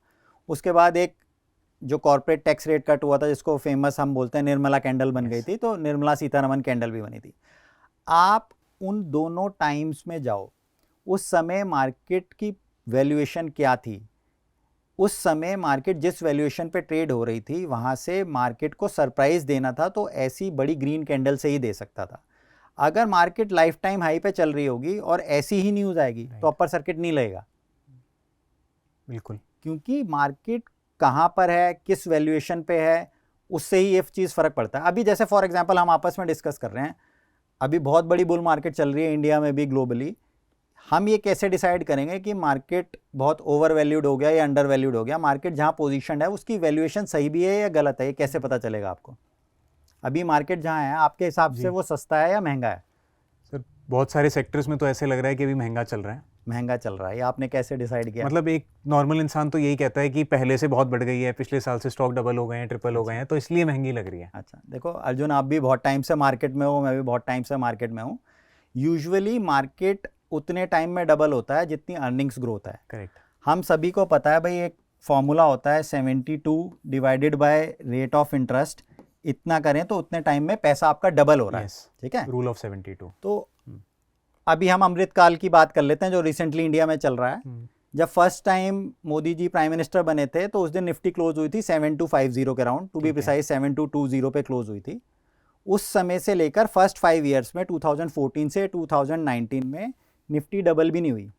उसके बाद एक जो कॉर्पोरेट टैक्स रेट कट हुआ था जिसको फेमस हम बोलते हैं निर्मला कैंडल बन गई थी, तो निर्मला सीतारमन कैंडल भी बनी थी। आप उन दोनों टाइम्स में जाओ, उस समय मार्केट की वैल्यूएशन क्या थी, उस समय मार्केट जिस वैल्यूएशन पे ट्रेड हो रही थी वहाँ से मार्केट को सरप्राइज देना था तो ऐसी बड़ी ग्रीन कैंडल से ही दे सकता था। अगर मार्केट लाइफ टाइम हाई पे चल रही होगी और ऐसी ही न्यूज़ आएगी तो अपर सर्किट नहीं लगेगा। बिल्कुल, क्योंकि मार्केट कहाँ पर है, किस वैल्यूएशन पे है, उससे ही ये चीज़ फ़र्क पड़ता है। अभी जैसे फॉर एग्जांपल हम आपस में डिस्कस कर रहे हैं, अभी बहुत बड़ी बुल मार्केट चल रही है इंडिया में भी, ग्लोबली, हम ये कैसे डिसाइड करेंगे कि मार्केट बहुत ओवर वैल्यूड हो गया या अंडर वैल्यूड हो गया? मार्केट जहाँ पोजीशन है उसकी वैल्यूएशन सही भी है या गलत है, ये कैसे पता चलेगा आपको? अभी मार्केट जहाँ है आपके हिसाब से वो सस्ता है या महंगा है? सर बहुत सारे सेक्टर्स में तो ऐसे लग रहा है कि अभी महंगा चल रहा है। महंगा चल रहा है, ये आपने कैसे डिसाइड किया? मतलब एक नॉर्मल इंसान तो यही कहता है कि पहले से बहुत बढ़ गई है, पिछले साल से स्टॉक डबल हो गए हैं, ट्रिपल हो गए हैं, तो इसलिए महंगी लग रही है। अच्छा देखो अर्जुन, आप भी बहुत टाइम से मार्केट में हो, मैं भी बहुत टाइम से मार्केट में हूँ। यूजुअली मार्केट उतने टाइम में डबल होता है जितनी अर्निंग्स ग्रोथ है। करेक्ट। हम सभी को पता है भाई, एक फॉर्मूला होता है 72 divided by rate of interest, इतना करें तो उतने टाइम में पैसा आपका डबल हो रहा है। ठीक है, रूल ऑफ 72। तो अभी हम अमृतकाल की बात कर लेते हैं जो रिसेंटली इंडिया में चल रहा है। जब first time Modi ji prime minister बने थे तो उस दिन निफ्टी क्लोज हुई थी 7250 के राउंड, टू बी प्रिसाइज 7220 पे क्लोज हुई थी। उस समय से लेकर फर्स्ट 5 ईयर्स में 2014 से 2019 में निफ्टी डबल भी नहीं हुई।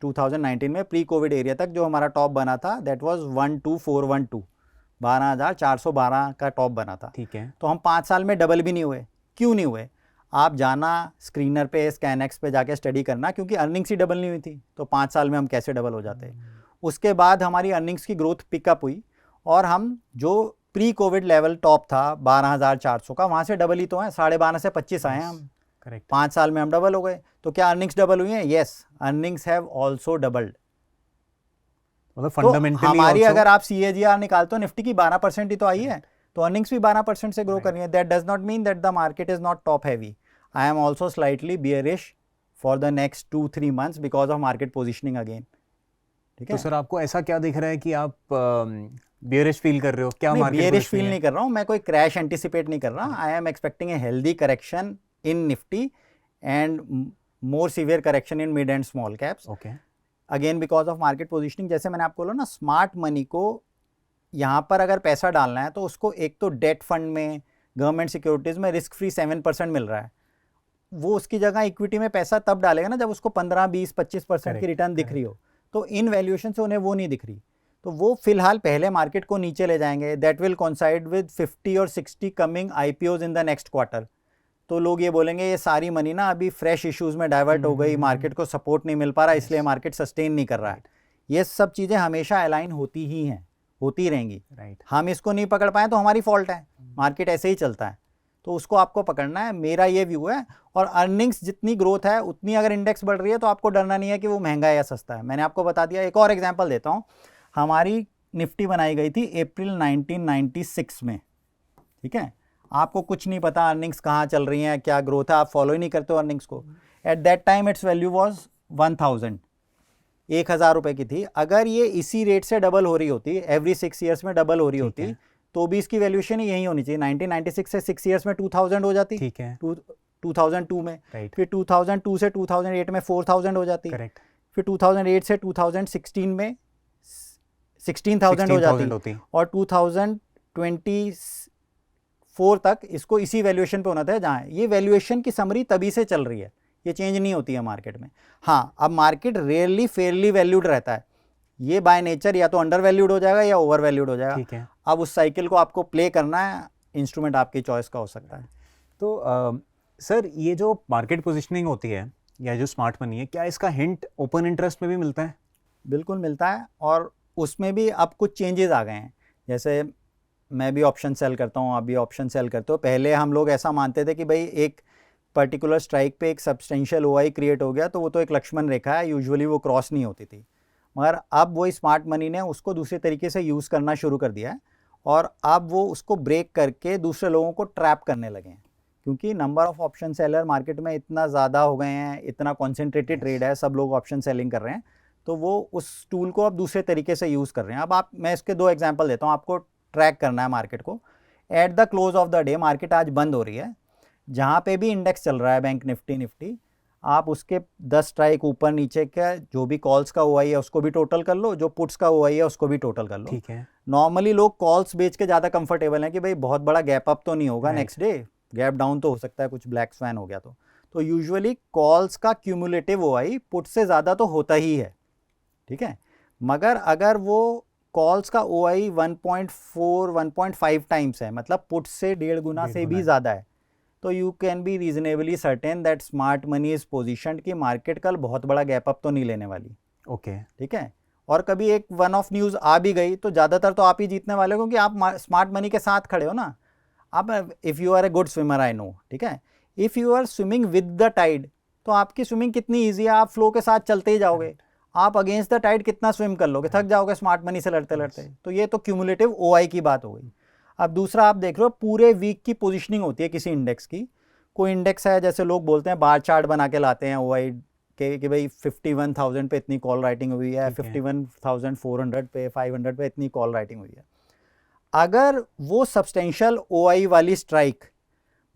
2019 में प्री कोविड एरिया तक जो हमारा टॉप बना था दैट वाज 12412, 12,412 का टॉप बना था। ठीक है। तो हम 5 साल में डबल भी नहीं हुए। क्यों नहीं हुए? आप जाना स्क्रीनर पे, स्कैनएक्स पे जाके स्टडी करना, क्योंकि अर्निंग्स ही डबल नहीं हुई थी। तो 5 साल में हम कैसे डबल हो जाते? उसके बाद हमारी अर्निंग्स की ग्रोथ पिकअप हुई और हम जो प्री कोविड लेवल टॉप था 12,400 का, वहाँ से डबल ही तो है, 12.5 से 25 आए हैं हम। करेक्ट। 5 साल में हम डबल हो गए। तो क्या अर्निंग्स डबल हुई हैं? Yes, earnings have also doubled. मतलब तो फंडामेंटली हमारी अगर आप CAGR निकालते हो निफ्टी की 12% ही तो आई है, तो अर्निंग्स भी 12% से ग्रो कर रही है। That does not mean that the market is not top heavy. I am also slightly bearish for the next 2-3 months because of market positioning again. ठीक है। तो सर आपको ऐसा क्या दिख रहा है कि आप बियरिश फील कर रहे हो? क्या नहीं, मार्केट बियरिश फील नहीं कर रहा हूँ मैं, कोई क्रैश एंटिसिपेट नहीं कर रहा। I am expecting a healthy correction in Nifty and more severe correction in mid and small caps. Okay. Again because of market positioning. जैसे मैंने आपको बोला ना, स्मार्ट मनी को यहाँ पर अगर पैसा डालना है तो उसको एक तो डेट फंड में, गवर्नमेंट सिक्योरिटीज़ में रिस्क फ्री 7% मिल रहा है। वो उसकी जगह इक्विटी में पैसा तब डालेगा ना जब उसको 15, 20, 25% की रिटर्न दिख रही हो। तो इन वैल्यूएशन से उन्हें वो नहीं दिख रही। तो वो फिलहाल पहले मार्केट को नीचे ले जाएंगे। दैट विल कोइंसाइड विद 50 और 60 coming IPOs in the next quarter. तो लोग ये बोलेंगे ये सारी मनी ना अभी फ्रेश इश्यूज में डाइवर्ट हो गई, मार्केट को सपोर्ट नहीं मिल पा रहा, इसलिए मार्केट सस्टेन नहीं कर रहा है। ये सब चीज़ें हमेशा अलाइन होती ही हैं, होती रहेंगी। राइट। हम इसको नहीं पकड़ पाए तो हमारी फॉल्ट है, मार्केट ऐसे ही चलता है। तो उसको आपको पकड़ना है, मेरा ये व्यू है। और अर्निंग्स जितनी ग्रोथ है उतनी अगर इंडेक्स बढ़ रही है तो आपको डरना नहीं है कि वो महंगा है या सस्ता है। मैंने आपको बता दिया। एक और एग्जांपल देता हूँ। हमारी निफ्टी बनाई गई थी अप्रैल 1996 में। ठीक है। आपको कुछ नहीं पता अर्निंग्स कहाँ चल रही हैं, क्या ग्रोथ है, आप फॉलो ही नहीं करते हो अर्निंग्स को। Eight that time it's value was 1000, 1000 रुपये की थी। अगर ये इसी रेट से डबल हो रही होती, एवरी 6 ईयर्स में डबल हो रही होती, तो भी इसकी वैल्यूएशन ही यही होनी चाहिए। 1996 से 6 ईयर्स में 2000 हो जाती। ठीक है। 2002 में। राइट। फिर 2002 से 2008 में 4000 हो जाती। करेक्ट। फिर 2008 से 2016 में 16,000 हो जाती। और 2024 तक इसको इसी वैल्यूएशन पे होना था जहाँ ये वैल्यूएशन की समरी तभी से चल रही है, ये चेंज नहीं होती है मार्केट में। हाँ, अब मार्केट रेयरली फेयरली वैल्यूड रहता है। ये बाय नेचर या तो अंडर वैल्यूड हो जाएगा या ओवर वैल्यूड हो जाएगा। ठीक है। अब उस साइकिल को आपको प्ले करना है, इंस्ट्रूमेंट आपकी चॉइस का हो सकता है। तो सर ये जो मार्केट पोजीशनिंग होती है या जो स्मार्ट मनी है, क्या इसका हिंट ओपन इंटरेस्ट में भी मिलता है? बिल्कुल मिलता है, और उसमें भी अब कुछ चेंजेस आ गए हैं। जैसे मैं भी ऑप्शन सेल करता हूँ, आप भी ऑप्शन सेल करते हो। पहले हम लोग ऐसा मानते थे कि भाई एक पर्टिकुलर स्ट्राइक पे एक सब्सटेंशियल OI क्रिएट हो गया तो वो तो एक लक्ष्मण रेखा है, यूजुअली वो क्रॉस नहीं होती थी। मगर अब वही स्मार्ट मनी ने उसको दूसरे तरीके से यूज़ करना शुरू कर दिया है, और अब वो उसको ब्रेक करके दूसरे लोगों को ट्रैप करने लगे हैं। क्योंकि number of option seller market में इतना ज़्यादा हो गए हैं, इतना कॉन्सेंट्रेटेड ट्रेड है, सब लोग ऑप्शन सेलिंग कर रहे हैं, तो वो उस टूल को अब दूसरे तरीके से यूज़ कर रहे हैं। अब मैं इसके 2 एग्जांपल देता हूँ। आपको ट्रैक करना है मार्केट को। At the close of the day, market आज बंद हो रही है, जहाँ पे भी इंडेक्स चल रहा है, बैंक निफ्टी, आप उसके 10 स्ट्राइक ऊपर नीचे का जो भी कॉल्स का OI है उसको भी टोटल कर लो, जो पुट्स का OI है उसको भी टोटल कर लो। ठीक है। नॉर्मली लोग कॉल्स बेच के ज़्यादा कंफर्टेबल हैं कि भाई बहुत बड़ा गैप अप तो नहीं होगा नेक्स्ट डे, गैप डाउन तो हो सकता है, कुछ ब्लैक स्वैन हो गया तो यूजुअली कॉल्स का क्यूमुलेटिव OI पुट से ज़्यादा तो होता ही है। ठीक है। मगर अगर वो कॉल्स का OI 1.4, 1.5 टाइम्स है, मतलब पुट से 1.5 गुना से भी ज़्यादा है, तो you can be reasonably certain that smart money is positioned कि मार्केट कल बहुत बड़ा गैप अप तो नहीं लेने वाली। ओके। ठीक है। और कभी एक वन ऑफ न्यूज़ आ भी गई तो ज़्यादातर तो आप ही जीतने वाले हो, क्योंकि आप स्मार्ट मनी के साथ खड़े हो ना। आप if you are a good swimmer, I know, ठीक है, if you are swimming with the tide, तो आपकी स्विमिंग कितनी ईजी है, आप फ्लो के साथ चलते ही जाओगे। आप अगेंस्ट द टाइड कितना स्विम कर लोगे, थक जाओगे स्मार्ट मनी से लड़ते लड़ते। तो ये तो क्यूमुलेटिव OI की बात हो गई। अब दूसरा आप देख रहे हो, पूरे वीक की पोजीशनिंग होती है किसी इंडेक्स की। कोई इंडेक्स है, जैसे लोग बोलते हैं बार चार्ट बना के लाते हैं OI के कि भाई 51,000 पे इतनी कॉल राइटिंग हुई है, 51,400 पे, 500 पे इतनी कॉल राइटिंग हुई है। अगर वो सब्सटेंशियल OI वाली स्ट्राइक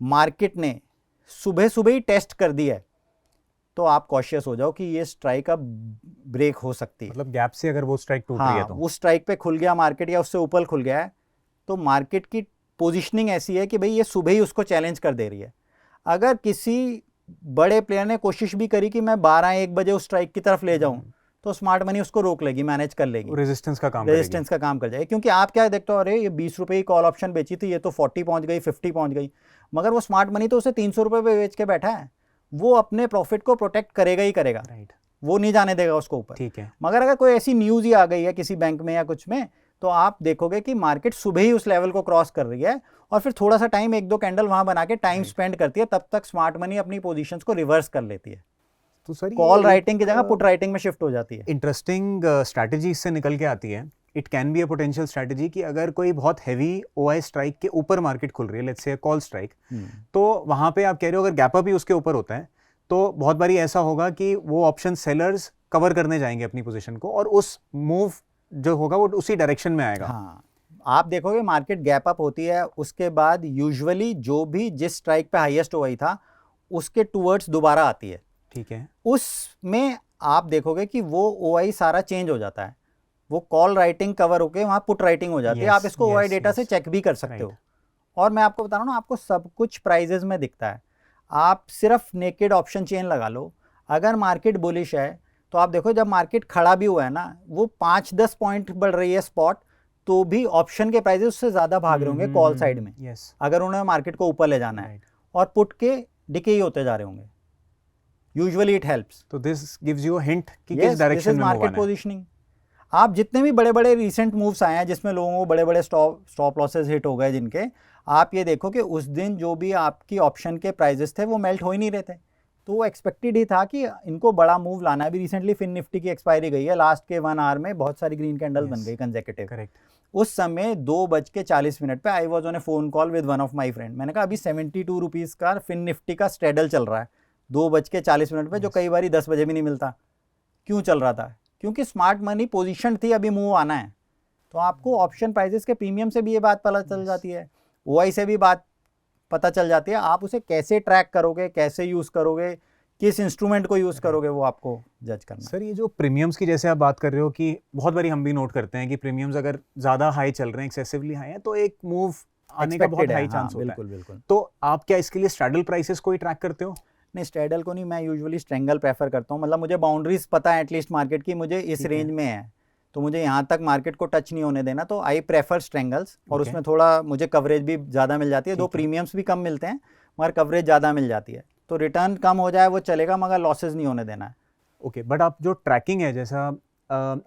मार्केट ने सुबह सुबह ही टेस्ट कर दी है, तो आप कॉशियस हो जाओ कि ये स्ट्राइक अब ब्रेक हो सकती है। मतलब गैप से अगर वो स्ट्राइक टूट रही है तो वो स्ट्राइक पे खुल गया मार्केट या उससे ऊपर खुल गया है, तो मार्केट की पोजीशनिंग ऐसी है कि भाई ये सुबह ही उसको चैलेंज कर दे रही है। अगर किसी बड़े प्लेयर ने कोशिश भी करी कि मैं 12-1 बजे उस स्ट्राइक की तरफ ले जाऊं, तो स्मार्ट मनी उसको रोक लेगी, मैनेज कर लेगी, रेजिस्टेंस का काम रेजिस्टेंस का काम कर जाएगी। क्योंकि आप क्या देखते हो, अरे ये 20 रुपए की कॉल ऑप्शन बेची थी, ये तो 40 पहुंच गई, 50 पहुंच गई, मगर वो स्मार्ट मनी तो उसे 300 रुपए पे बेच के बैठा है, वो अपने प्रॉफिट को प्रोटेक्ट करेगा ही करेगा, राइट, वो नहीं जाने देगा उसको ऊपर। ठीक है। मगर अगर कोई ऐसी न्यूज़ ही आ गई है किसी बैंक में या कुछ में, तो आप देखोगे कि मार्केट सुबह ही उस लेवल को क्रॉस कर रही है और फिर थोड़ा सा टाइम, एक दो कैंडल वहां बना के टाइम स्पेंड करती है, तब तक स्मार्ट मनी अपनी पोजीशंस को रिवर्स कर लेती है। तो सर कॉल राइटिंग की जगह पुट राइटिंग में शिफ्ट हो जाती है। इंटरेस्टिंग स्ट्रैटेजी इससे निकल के आती है। It can be a potential strategy कि अगर कोई बहुत हैवी ओआई स्ट्राइक के ऊपर मार्केट खुल रही है, लेट्स से कॉल स्ट्राइक, तो वहां पे आप कह रहे हो अगर गैप अप ही उसके ऊपर होता है तो बहुत बारी ऐसा होगा कि वो ऑप्शन सेलर्स कवर करने जाएंगे अपनी पोजीशन को और उस मूव जो होगा वो उसी डायरेक्शन में आएगा। हाँ, आप देखोगे मार्केट गैप अप होती है, उसके बाद यूजुअली जो भी जिस स्ट्राइक पे हाईएस्ट ओआई था उसके टूवर्ड्स दोबारा आती है, ठीक है। उसमें आप देखोगे कि वो ओआई सारा चेंज हो जाता है, वो कॉल राइटिंग कवर होके वहां पुट राइटिंग हो जाती है। आप इसको ओआई डेटा से चेक भी कर सकते हो। और मैं आपको बता रहा हूँ ना, आपको सब कुछ प्राइजेस में दिखता है। आप सिर्फ नेकेड ऑप्शन चेन लगा लो, अगर मार्केट बुलिश है तो आप देखो जब मार्केट खड़ा भी हुआ है ना, वो 5-10 पॉइंट बढ़ रही है स्पॉट, तो भी ऑप्शन के प्राइजेस उससे ज्यादा भाग रहे होंगे कॉल साइड में, अगर उन्हें मार्केट को ऊपर ले जाना है, और पुट के डिके ही होते जा रहे होंगे। Usually it helps. तो this gives you a hint कि किस डायरेक्शन में मार्केट पोजीशनिंग। आप जितने भी बड़े बड़े रिसेंट मूव्स आए हैं जिसमें लोगों को बड़े बड़े स्टॉप लॉसेस हिट हो गए जिनके, आप ये देखो कि उस दिन जो भी आपकी ऑप्शन के प्राइजेस थे वो मेल्ट हो ही नहीं रहे थे, तो वो एक्सपेक्टेड ही था कि इनको बड़ा मूव लाना है। अभी रिसेंटली फिन निफ्टी की एक्सपायरी गई है, लास्ट के 1 आवर में बहुत सारी ग्रीन कैंडल बन गई कंसेक्यूटिव। करेक्ट। उस समय 2:40 पे I was on A phone call with one of my friend. मैंने कहा अभी 72 रुपीज़ का फिन निफ्टी का स्ट्रेडल चल रहा है 2:40 पे, जो कई बार 10 बजे भी नहीं मिलता। क्यों चल रहा था? क्योंकि स्मार्ट मनी पोजीशन थी, अभी मूव आना है। तो आपको ऑप्शन प्राइसेस के प्रीमियम से भी ये बात पता चल जाती है, ओआई से भी बात पता चल जाती है। आप उसे कैसे ट्रैक करोगे, कैसे यूज़ करोगे, किस इंस्ट्रूमेंट को यूज़ करोगे, वो आपको जज करना है। सर, ये जो प्रीमियम्स की जैसे आप बात कर रहे हो कि बहुत बारी हम भी नोट करते हैं कि प्रीमियम्स अगर ज़्यादा हाई चल रहे हैं, एक्सेसिवली हाई है, तो एक मूव आने का बहुत हाई चांस होता है। बिल्कुल बिल्कुल। तो आप क्या इसके लिए स्ट्रैडल प्राइसेस को ही ट्रैक करते हो? नहीं, स्ट्रैडल को नहीं, मैं यूजुअली स्ट्रेंगल प्रेफर करता हूँ। मतलब मुझे बाउंड्रीज पता है एटलीस्ट मार्केट की, मुझे इस रेंज में है तो मुझे यहाँ तक मार्केट को टच नहीं होने देना, तो आई प्रेफर स्ट्रेंगल्स। और उसमें थोड़ा मुझे कवरेज भी ज़्यादा मिल जाती है, दो प्रीमियम्स भी कम मिलते हैं मगर कवरेज ज़्यादा मिल जाती है, तो रिटर्न कम हो जाए वो चलेगा मगर लॉसेज नहीं होने देना है। ओके, बट आप जो ट्रैकिंग है, जैसा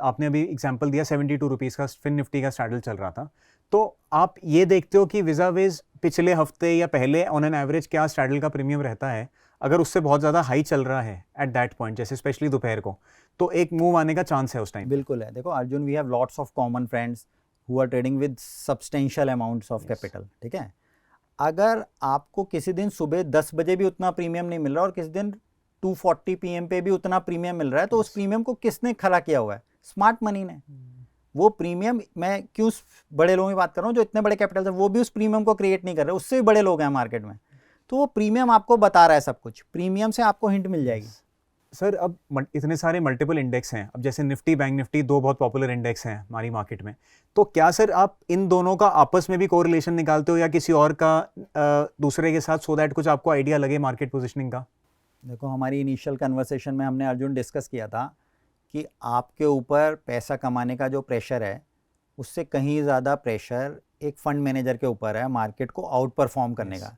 आपने अभी एग्जांपल दिया 72 रुपीज़ का फिन निफ्टी का स्ट्रैडल चल रहा था, तो आप ये देखते हो कि विज़ाविज़ पिछले हफ्ते या पहले ऑन एन एवरेज क्या स्ट्रैडल का प्रीमियम रहता है? अगर उससे बहुत ज़्यादा हाई चल रहा है एट दैट पॉइंट, जैसे स्पेशली दोपहर को, तो एक मूव आने का चांस है उस टाइम। बिल्कुल है। देखो Arjun, we have lots of common friends who are trading with substantial amounts of capital, ठीक है। अगर आपको किसी दिन सुबह 10 बजे भी उतना प्रीमियम नहीं मिल रहा और किसी दिन 2:40 PM पे भी उतना प्रीमियम मिल रहा है, तो उस प्रीमियम को किसने खड़ा किया हुआ है? स्मार्ट मनी ने। वो प्रीमियम, मैं क्यों बड़े लोगों की बात कर रहा हूँ, जो इतने बड़े कैपिटल है वो भी उस प्रीमियम को क्रिएट नहीं कर रहे, उससे भी बड़े लोग हैं मार्केट में, तो वो प्रीमियम आपको बता रहा है सब कुछ, प्रीमियम से आपको हिंट मिल जाएगी। सर, अब इतने सारे मल्टीपल इंडेक्स हैं, अब जैसे निफ्टी, बैंक निफ्टी, दो बहुत पॉपुलर इंडेक्स हैं हमारी मार्केट में, तो क्या सर आप इन दोनों का आपस में भी कोरिलेशन निकालते हो या किसी और का दूसरे के साथ, सो दैट कुछ आपको आइडिया लगे मार्केट पोजीशनिंग का? देखो, हमारी इनिशियल कन्वर्सेशन में हमने अर्जुन डिस्कस किया था कि आपके ऊपर पैसा कमाने का जो प्रेशर है उससे कहीं ज़्यादा प्रेशर एक फंड मैनेजर के ऊपर है मार्केट को आउट परफॉर्म करने का।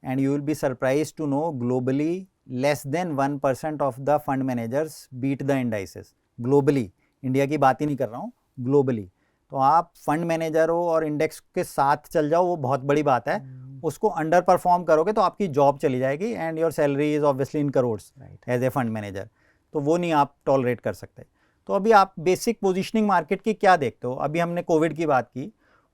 And you will be surprise to know globally less than 1% of the fund managers beat the indices globally. India की बात ही नहीं कर रहा हूँ, ग्लोबली। तो आप फंड मैनेजर हो और इंडेक्स के साथ चल जाओ, वो बहुत बड़ी बात है। उसको अंडर परफॉर्म करोगे तो आपकी जॉब चली जाएगी and your salary is obviously in crores as a fund manager, तो वो नहीं आप टॉलरेट कर सकते। तो अभी आप बेसिक पोजीशनिंग मार्केट की क्या देखते हो? अभी हमने कोविड की बात की,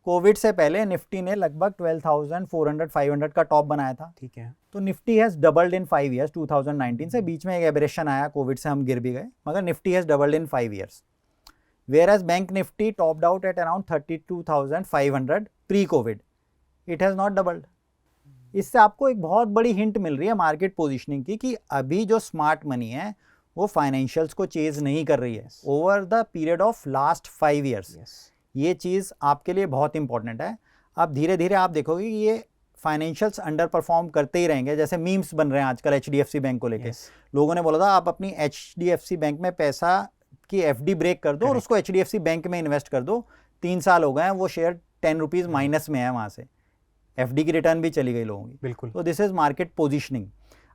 कोविड से पहले निफ्टी ने लगभग 12,400-500 का टॉप बनाया था, ठीक है। तो Nifty has doubled in 5 years. 2019 से बीच में एक एबरेशन आया, कोविड से हम गिर भी गए, मगर Nifty has doubled in 5 years. Whereas bank Nifty topped out at around 32,500 pre Covid, it has not doubled. इससे आपको एक बहुत बड़ी हिंट मिल रही है मार्केट पोजीशनिंग की कि अभी जो स्मार्ट मनी है वो फाइनेंशियल्स को चेज नहीं कर रही है over the period of last 5 years. ये चीज़ आपके लिए बहुत इंपॉर्टेंट है। अब धीरे धीरे आप देखोगे कि ये फाइनेंशियल्स अंडर परफॉर्म करते ही रहेंगे। जैसे मीम्स बन रहे हैं आजकल HDFC बैंक को लेके, लोगों ने बोला था आप अपनी HDFC बैंक में पैसा की एफडी ब्रेक कर दो और Correct. उसको एचडीएफसी बैंक में इन्वेस्ट कर दो, 3 साल हो गए हैं, वो शेयर 10 रुपीज़ माइनस में है वहाँ से, एफडी की रिटर्न भी चली गई लोगों की। बिल्कुल। तो दिस इज मार्केट पोजीशनिंग।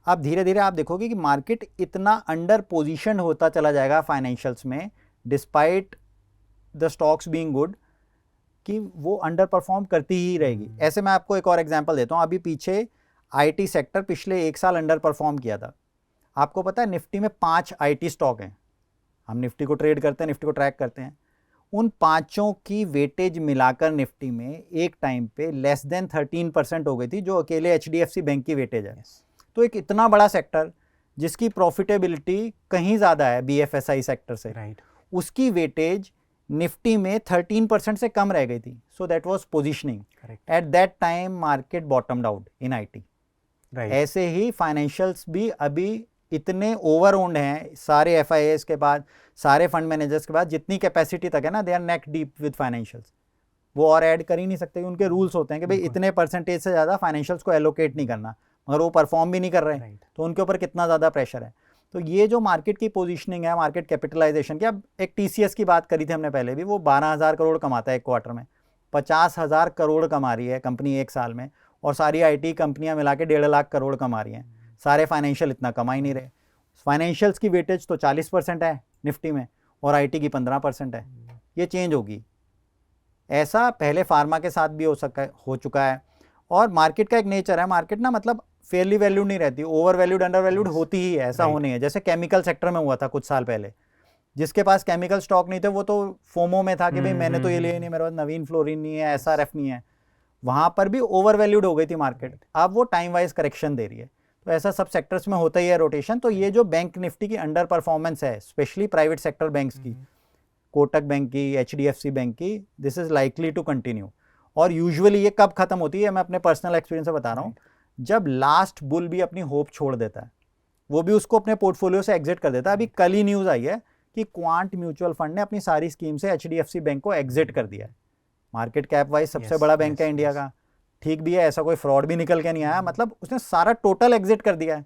अब धीरे धीरे आप देखोगे कि मार्केट इतना अंडर पोजीशन होता चला जाएगा फाइनेंशियल्स में, despite the stocks being good, कि वो अंडर परफॉर्म करती ही रहेगी। ऐसे मैं आपको एक और एग्जांपल देता हूँ। अभी पीछे आईटी सेक्टर पिछले 1 साल अंडर परफॉर्म किया था। आपको पता है निफ्टी में 5 आईटी स्टॉक हैं, हम निफ्टी को ट्रेड करते हैं, निफ्टी को ट्रैक करते हैं। उन पांचों की वेटेज मिलाकर निफ्टी में एक टाइम पे लेस देन 13% हो गई थी, जो अकेले एचडीएफसी बैंक की वेटेज है। तो एक इतना बड़ा सेक्टर जिसकी प्रॉफिटेबिलिटी कहीं ज़्यादा है बीएफएसआई सेक्टर से, राइट, उसकी वेटेज निफ्टी में 13% से कम रह गई थी। So that was positioning. Correct, eight that time market बॉटम्ड out in IT. Right, ऐसे ही फाइनेंशियल्स भी अभी इतने ओवर ओन्ड हैं, सारे एफआईएस के बाद, सारे फंड मैनेजर्स के बाद, जितनी कैपेसिटी तक है ना, they are neck deep with financials. वो और ऐड कर ही नहीं सकते, उनके रूल्स होते हैं कि भाई इतने परसेंटेज से ज़्यादा फाइनेंशियल्स को एलोकेट नहीं करना, मगर वो परफॉर्म भी नहीं कर रहे, राइट, तो उनके ऊपर कितना ज़्यादा प्रेशर है। तो ये जो मार्केट की पोजीशनिंग है, मार्केट कैपिटलाइजेशन की, अब एक टीसीएस की बात करी थी हमने पहले भी, वो 12,000 करोड़ कमाता है एक क्वार्टर में, 50,000 करोड़ कमा रही है कंपनी एक साल में, और सारी आईटी कंपनियां मिला के 1.5 लाख करोड़ कमा रही हैं। सारे फाइनेंशियल इतना कमा ही नहीं रहे। फाइनेंशियल्स की वेटेज तो 40% है निफ्टी में, और आईटी की 15% है। ये चेंज होगी। ऐसा पहले फार्मा के साथ भी हो चुका है। और मार्केट का एक नेचर है, मार्केट ना मतलब फेयरली वैल्यूड नहीं रहती, ओवर वैल्यूड अंडर वैल्यूड होती ही है, ऐसा होने है। जैसे केमिकल सेक्टर में हुआ था कुछ साल पहले, जिसके पास केमिकल स्टॉक नहीं थे वो तो फोमो में था कि भाई मैंने तो ये लिए नहीं, मेरे पास नवीन फ्लोरिन नहीं है, एसआरएफ नहीं है। वहाँ पर भी ओवर वैल्यूड हो गई थी मार्केट। अब वो टाइम वाइज करेक्शन दे रही है। तो ऐसा सब सेक्टर्स में होता ही है रोटेशन। तो ये जो बैंक निफ्टी की अंडर परफॉर्मेंस है, स्पेशली प्राइवेट सेक्टर बैंक्स की, कोटक बैंक की, एचडीएफसी बैंक की, this is likely to continue. और यूजुअली ये कब खत्म होती है, मैं अपने पर्सनल एक्सपीरियंस से बता रहा हूँ, जब लास्ट बुल भी अपनी होप छोड़ देता है, वो भी उसको अपने पोर्टफोलियो से एग्जिट कर देता है। अभी कल ही न्यूज़ आई है कि क्वांट म्यूचुअल फंड ने अपनी सारी स्कीम से एचडीएफसी बैंक को एग्जिट कर दिया है। मार्केट कैप वाइज सबसे बड़ा बैंक है इंडिया का, ठीक भी है, ऐसा कोई फ्रॉड भी निकल के नहीं आया, मतलब उसने सारा टोटल एग्जिट कर दिया है।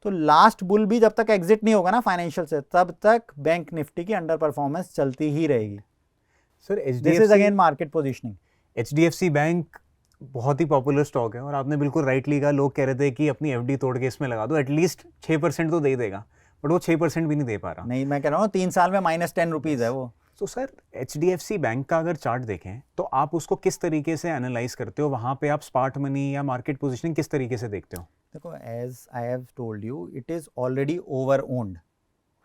तो लास्ट बुल भी जब तक एग्जिट नहीं होगा ना फाइनेंशियल से, तब तक बैंक निफ्टी की अंडर परफॉर्मेंस चलती ही रहेगी। Sir this is again market positioning. HDFC bank बहुत ही पॉपुलर स्टॉक है, और आपने बिल्कुल राइटली कहा, लोग कह रहे थे कि अपनी एफडी तोड़ के इसमें लगा दो, एटलीस्ट 6% तो दे ही देगा, बट वो 6% भी नहीं दे पा रहा। नहीं, मैं कह रहा हूँ 3 साल में -10 रुपीज़ है वो। तो सर एचडीएफसी बैंक का अगर चार्ट देखें तो आप उसको किस तरीके से एनालाइज करते हो? वहाँ पे आप स्मार्ट मनी या मार्केट पोजीशनिंग किस तरीके से देखते हो? देखो, as I have told you, it is already over owned.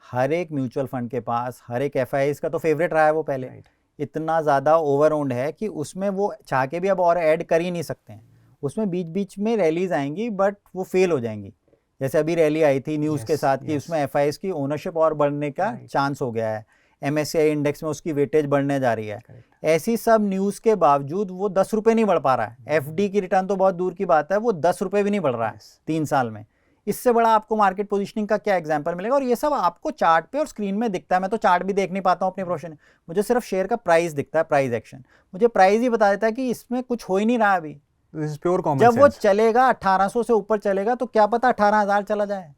हर एक म्यूचुअल फंड के पास, हर एक एफआईआईज़ का तो फेवरेट रहा है वो पहले। इतना ज़्यादा ओवर ओन्ड है कि उसमें वो चाह के भी अब और ऐड कर ही नहीं सकते हैं। उसमें बीच बीच में रैलीज आएंगी, बट वो फेल हो जाएंगी। जैसे अभी रैली आई थी न्यूज़ के साथ कि उसमें एफआईआईज़ की ओनरशिप और बढ़ने का चांस हो गया है, एमएससीआई इंडेक्स में उसकी वेटेज बढ़ने जा रही है। ऐसी सब न्यूज़ के बावजूद वो 10 रुपये नहीं बढ़ पा रहा है। एफडी की रिटर्न तो बहुत दूर की बात है, वो 10 रुपये भी नहीं बढ़ रहा है 3 साल में। इससे बड़ा आपको मार्केट पोजीशनिंग का क्या एग्जांपल मिलेगा? और ये सब आपको चार्ट पे और स्क्रीन में दिखता है। मैं तो चार्ट भी देख नहीं पाता हूँ अपने प्रोफेशन में, मुझे सिर्फ शेयर का प्राइस दिखता है, प्राइस एक्शन। मुझे प्राइस ही बता देता है कि इसमें कुछ हो ही नहीं रहा अभी। दिस इज प्योर कॉमन जब सेंस। वो चलेगा 1800 से ऊपर चलेगा तो क्या पता 18,000 चला जाए।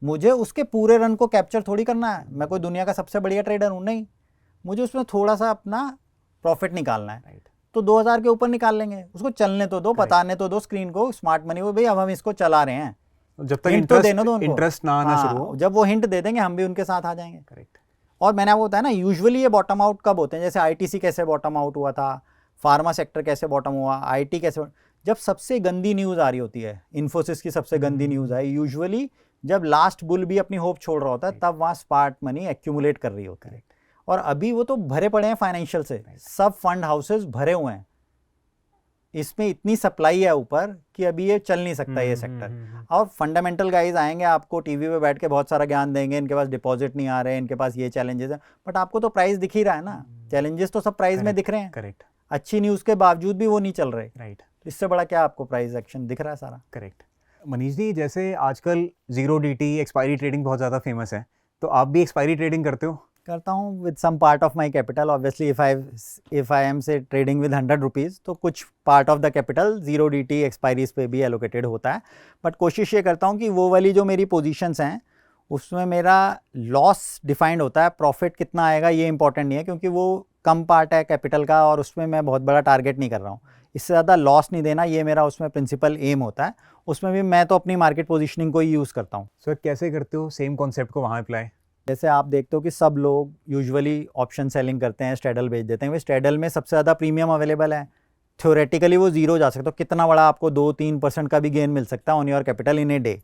मुझे उसके पूरे रन को कैप्चर थोड़ी करना है। मैं कोई दुनिया का सबसे बढ़िया ट्रेडर हूँ, नहीं। मुझे उसमें थोड़ा सा अपना प्रॉफिट निकालना है, तो 2000 के ऊपर निकाल लेंगे। उसको चलने तो दो, बताने तो दो स्क्रीन को, स्मार्ट मनी को, भाई अब हम इसको चला रहे हैं। जब तक हिंट तो देना दो उनको। इंटरेस्ट ना आना शुरू हो, जब वो हिंट दे देंगे हम भी उनके साथ आ जाएंगे। करेक्ट। और मैंने आपको बताया ना, यूजुअली ये बॉटम आउट कब होते हैं? जैसे आईटीसी कैसे बॉटम आउट हुआ था, फार्मा सेक्टर कैसे बॉटम हुआ, आईटी कैसे, जब सबसे गंदी न्यूज़ आ रही होती है, इन्फोसिस की सबसे गंदी न्यूज़ आई, यूजुअली जब लास्ट बुल भी अपनी होप छोड़ रहा होता है, तब वहाँ स्मार्ट मनी एक्यूमुलेट कर रही होती है। और अभी वो तो भरे पड़े हैं फाइनेंशियल से, सब फंड हाउसेस भरे हुए हैं। इसमें इतनी सप्लाई है ऊपर कि अभी ये चल नहीं सकता ये सेक्टर। और फंडामेंटल गाइज आएंगे, आपको टीवी पे बैठ के बहुत सारा ज्ञान देंगे, इनके पास डिपॉजिट नहीं आ रहे हैं, इनके पास ये चैलेंजेस है, बट आपको तो प्राइस दिख ही रहा है ना। चैलेंजेस तो सब प्राइस में दिख रहे हैं। करेक्ट। अच्छी न्यूज़ के बावजूद भी वो नहीं चल रहे। राइट। इससे बड़ा क्या आपको प्राइस एक्शन दिख रहा है सारा। करेक्ट। मनीष जी, जैसे आजकल जीरो डीटी एक्सपायरी ट्रेडिंग बहुत ज़्यादा फेमस है, तो आप भी एक्सपायरी ट्रेडिंग करते हो? करता हूँ with some part of my capital. Obviously if I am say trading with 100 rupees, तो कुछ part of the capital zero D expiries पे भी एलोकेटेड होता है। बट कोशिश ये करता हूँ कि वो वाली जो मेरी पोजीशंस हैं उसमें मेरा लॉस डिफाइंड होता है, प्रॉफिट कितना आएगा ये इंपॉर्टेंट नहीं है, क्योंकि वो कम पार्ट है कैपिटल का और उसमें मैं बहुत बड़ा टारगेट नहीं कर रहा हूँ। इससे ज़्यादा लॉस नहीं देना, ये मेरा उसमें प्रिंसिपल एम होता है। उसमें भी मैं तो अपनी मार्केट पोजीशनिंग को ही यूज़ करता हूँ। सर कैसे करते हो सेम कॉन्सेप्ट को वहाँ अप्लाई? जैसे आप देखते हो कि सब लोग यूजुअली ऑप्शन सेलिंग करते हैं, स्ट्रेडल बेच देते हैं। वे स्ट्रेडल में सबसे ज़्यादा प्रीमियम अवेलेबल है, थ्योरेटिकली वो जीरो जा सकता है, तो कितना बड़ा आपको 2-3% का भी गेन मिल सकता है on your capital in a day.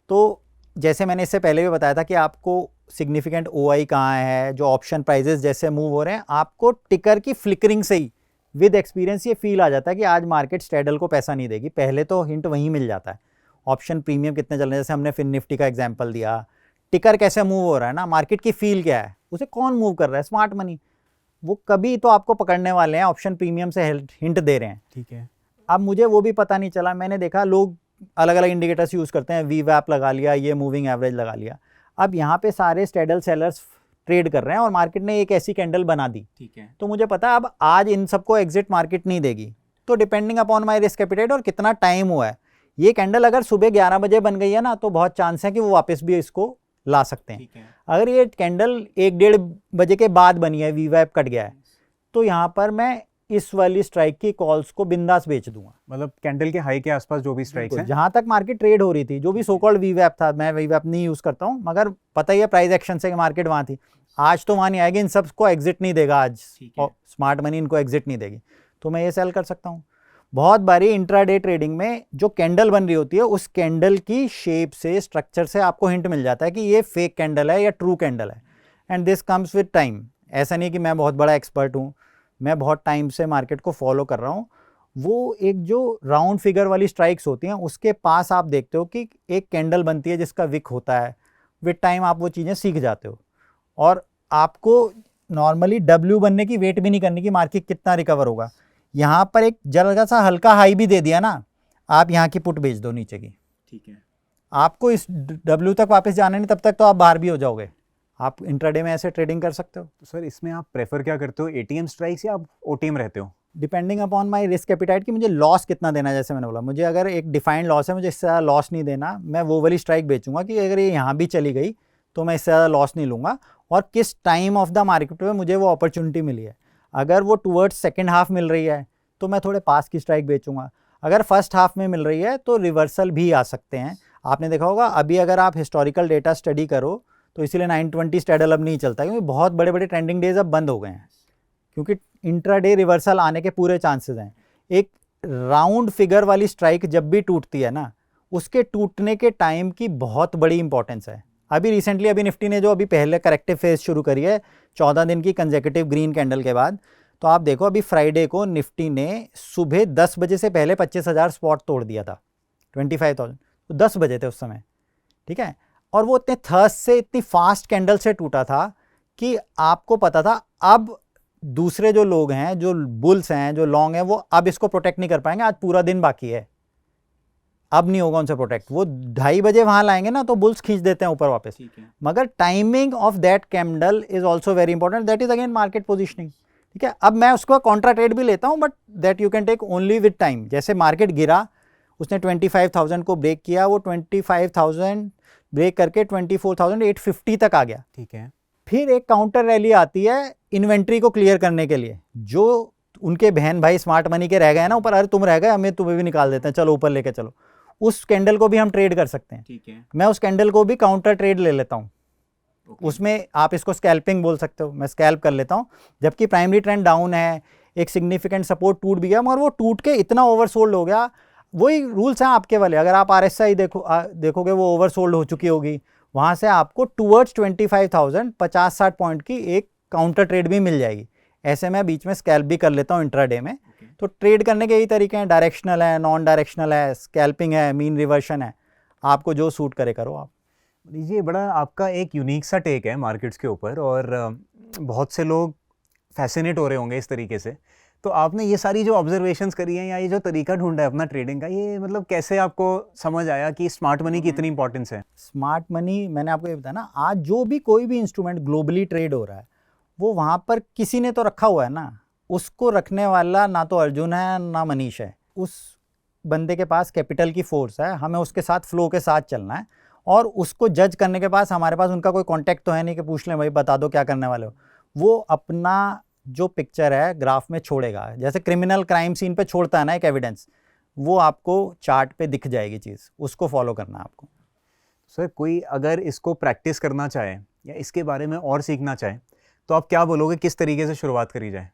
तो जैसे मैंने इससे पहले भी बताया था कि आपको सिग्निफिकेंट ओआई कहाँ है, जो ऑप्शन प्राइजेस जैसे मूव हो रहे हैं, आपको टिकर की फ्लिकरिंग से ही विद एक्सपीरियंस ये फील आ जाता है कि आज मार्केट स्ट्रेडल को पैसा नहीं देगी। पहले तो हिंट वहीं मिल जाता है, ऑप्शन प्रीमियम कितने चल रहे हैं, जैसे हमने फिन निफ्टी का एग्जांपल दिया। टिकर कैसे मूव हो रहा है ना, मार्केट की फील क्या है, उसे कौन मूव कर रहा है, स्मार्ट मनी, वो कभी तो आपको पकड़ने वाले हैं, ऑप्शन प्रीमियम से हिंट दे रहे हैं। ठीक है। अब मुझे वो भी पता नहीं चला, मैंने देखा लोग अलग अलग इंडिकेटर्स यूज़ करते हैं, वी वैप लगा लिया, ये मूविंग एवरेज लगा लिया। अब यहाँ पे सारे स्ट्रेडल सेलर्स ट्रेड कर रहे हैं और मार्केट ने एक ऐसी कैंडल बना दी। ठीक है। तो मुझे पता है अब आज इन सबको एग्जिट मार्केट नहीं देगी, तो depending upon my risk appetite और कितना टाइम हुआ है, ये कैंडल अगर सुबह 11 बजे बन गई है ना, तो बहुत चांस है कि वो वापस भी इसको ला सकते हैं। ठीक है। अगर ये कैंडल 1-1:30 बजे के बाद बनी है, वी वैप कट गया है, तो यहाँ पर मैं इस वाली स्ट्राइक की कॉल्स को बिंदास बेच दूंगा। मतलब कैंडल के हाई के आसपास जो भी स्ट्राइक्स हैं, जहां तक मार्केट ट्रेड हो रही थी, जो भी सो कॉल्ड वी वैप था, मैं वी वैप नहीं यूज करता हूं, मगर पता ही है प्राइस एक्शन से कि मार्केट वहां थी। आज तो वहां नहीं आएगी, इन सबको एग्जिट नहीं देगा आज, और स्मार्ट मनी इनको एग्जिट नहीं देगी, तो मैं ये सेल कर सकता हूँ। बहुत बारी इंट्राडे ट्रेडिंग में जो कैंडल बन रही होती है, उस कैंडल की शेप से, स्ट्रक्चर से आपको हिंट मिल जाता है कि ये फेक कैंडल है या ट्रू कैंडल है, and this comes with time. ऐसा नहीं कि मैं बहुत बड़ा एक्सपर्ट हूँ, मैं बहुत टाइम से मार्केट को फॉलो कर रहा हूँ। वो एक जो राउंड फिगर वाली स्ट्राइक्स होती हैं, उसके पास आप देखते हो कि एक कैंडल बनती है जिसका विक होता है, विद टाइम आप वो चीज़ें सीख जाते हो, और आपको नॉर्मली डब्ल्यू बनने की वेट भी नहीं करनी कि मार्केट कितना रिकवर होगा। यहाँ पर एक जरा सा हल्का हाई भी दे दिया ना, आप यहाँ की पुट बेच दो नीचे की, ठीक है, आपको इस डब्ल्यू तक वापस जाना नहीं, तब तक तो आप बाहर भी हो जाओगे। आप इंट्राडे में ऐसे ट्रेडिंग कर सकते हो। तो सर इसमें आप प्रेफर क्या करते हो, एटीएम स्ट्राइक्स या आप ओटीएम रहते हो? Depending upon my risk appetite कि मुझे लॉस कितना देना है। जैसे मैंने बोला, मुझे अगर एक डिफाइंड लॉस है, मुझे इससे ज़्यादा लॉस नहीं देना, मैं वो वाली स्ट्राइक बेचूंगा कि अगर ये यहाँ भी चली गई तो मैं इससे ज़्यादा लॉस नहीं लूँगा, और किस टाइम ऑफ द मार्केट में मुझे वो अपॉर्चुनिटी मिली है। अगर वो टूवर्ड्स सेकेंड हाफ मिल रही है तो मैं थोड़े पास की स्ट्राइक बेचूंगा, अगर फर्स्ट हाफ में मिल रही है तो रिवर्सल भी आ सकते हैं। आपने देखा होगा अभी अगर आप हिस्टोरिकल डेटा स्टडी करो तो इसीलिए 920 स्ट्रेडल अब नहीं चलता, क्योंकि बहुत बड़े बड़े ट्रेंडिंग डेज अब बंद हो गए हैं, क्योंकि इंट्राडे रिवर्सल आने के पूरे चांसेस हैं। एक राउंड फिगर वाली स्ट्राइक जब भी टूटती है ना, उसके टूटने के टाइम की बहुत बड़ी इंपॉर्टेंस है। अभी रिसेंटली अभी निफ्टी ने जो अभी पहले करेक्टिव फेज शुरू करी है 14 दिन की कंजेक्यूटिव ग्रीन कैंडल के बाद, तो आप देखो अभी फ्राइडे को निफ्टी ने सुबह 10 बजे से पहले 25,000 स्पॉट तोड़ दिया था, 25,000, तो 10 बजे थे उस समय, ठीक है। और वो इतने थर्स्ट से, इतनी फास्ट कैंडल से टूटा था कि आपको पता था अब दूसरे जो लोग हैं, जो बुल्स हैं, जो लॉन्ग हैं, वो अब इसको प्रोटेक्ट नहीं कर पाएंगे, आज पूरा दिन बाकी है, अब नहीं होगा उनसे प्रोटेक्ट। वो 2:30 बजे वहां लाएंगे ना तो बुल्स खींच देते हैं ऊपर वापस। मगर timing of that candle is also very important, that is again market positioning, ठीक है। अब मैं उसको कॉन्ट्रा ट्रेड भी लेता हूं, but that you can take only with time. जैसे मार्केट गिरा, उसने 25,000 को ब्रेक किया, वो 25,000 ब्रेक करके 24,850 तक आ गया, ठीक है। फिर एक काउंटर रैली आती है इन्वेंट्री को क्लियर करने के लिए, जो उनके बहन भाई स्मार्ट मनी के रह गए ना ऊपर, अरे तुम रह गए, हमें तुम्हें भी निकाल देते हैं, चलो ऊपर लेके चलो, उस कैंडल को भी हम ट्रेड कर सकते हैं, ठीक है। मैं उस कैंडल को भी काउंटर ट्रेड ले लेता हूँ। उसमें आप इसको स्कैल्पिंग बोल सकते हो, मैं स्कैल्प कर लेता हूँ, जबकि प्राइमरी ट्रेंड डाउन है, एक सिग्निफिकेंट सपोर्ट टूट भी गया, मगर वो टूट के इतना ओवरसोल्ड हो गया। वही रूल्स हैं आपके वाले, अगर आप RSI देखोगे वो ओवरसोल्ड हो चुकी होगी, वहाँ से आपको टूवर्ड्स 25,000 50-60 पॉइंट की एक काउंटर ट्रेड भी मिल जाएगी। ऐसे मैं बीच में स्कैल्प भी कर लेता हूँ इंट्राडे में। तो ट्रेड करने के यही तरीके हैं, डायरेक्शनल है, नॉन डायरेक्शनल है, स्कैल्पिंग है, मीन रिवर्शन है, आपको जो सूट करे करो आप। ये बड़ा आपका एक यूनिक सा टेक है मार्केट्स के ऊपर, और बहुत से लोग फैसिनेट हो रहे होंगे इस तरीके से। तो आपने ये सारी जो ऑब्जर्वेशंस करी हैं या ये जो तरीका ढूंढा है अपना ट्रेडिंग का, ये मतलब कैसे आपको समझ आया कि स्मार्ट मनी की इतनी इंपॉर्टेंस है? स्मार्ट मनी, मैंने आपको ये बताया ना, आज जो भी कोई भी इंस्ट्रूमेंट ग्लोबली ट्रेड हो रहा है, वो वहाँ पर किसी ने तो रखा हुआ है ना, उसको रखने वाला ना तो अर्जुन है ना मनीष है, उस बंदे के पास कैपिटल की फोर्स है, हमें उसके साथ फ्लो के साथ चलना है, और उसको जज करने के पास हमारे पास उनका कोई कॉन्टैक्ट तो है नहीं कि पूछ लें भाई बता दो क्या करने वाले हो। वो अपना जो पिक्चर है ग्राफ में छोड़ेगा, जैसे क्रिमिनल क्राइम सीन पे छोड़ता है ना एक एविडेंस, वो आपको चार्ट पे दिख जाएगी चीज़, उसको फॉलो करना है आपको। सर कोई अगर इसको प्रैक्टिस करना चाहे या इसके बारे में और सीखना चाहे तो आप क्या बोलोगे, किस तरीके से शुरुआत करी जाए?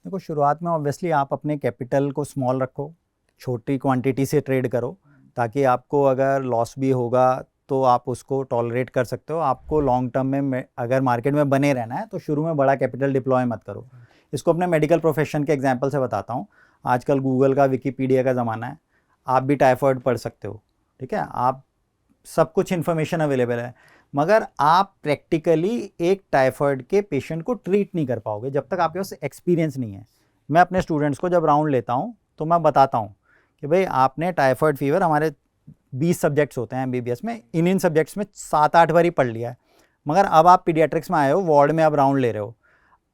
देखो शुरुआत में ऑब्वियसली आप अपने कैपिटल को स्मॉल रखो, छोटी क्वांटिटी से ट्रेड करो, ताकि आपको अगर लॉस भी होगा तो आप उसको टॉलरेट कर सकते हो। आपको लॉन्ग टर्म में अगर मार्केट में बने रहना है तो शुरू में बड़ा कैपिटल डिप्लॉय मत करो। इसको अपने मेडिकल प्रोफेशन के एग्जांपल से बताता हूँ। आजकल गूगल का, विकीपीडिया का ज़माना है, आप भी टाइफॉइड पढ़ सकते हो, ठीक है, आप सब कुछ इन्फॉर्मेशन अवेलेबल है, मगर आप प्रैक्टिकली एक टाइफॉइड के पेशेंट को ट्रीट नहीं कर पाओगे जब तक आपके पास एक्सपीरियंस नहीं है। मैं अपने स्टूडेंट्स को जब राउंड लेता हूँ तो मैं बताता हूँ कि भाई आपने टाइफॉइड फीवर, हमारे 20 सब्जेक्ट्स होते हैं एमबीबीएस में, इन सब्जेक्ट्स में 7-8 बार ही पढ़ लिया है, मगर अब आप पीडियाट्रिक्स में आए हो, वार्ड में अब राउंड ले रहे हो,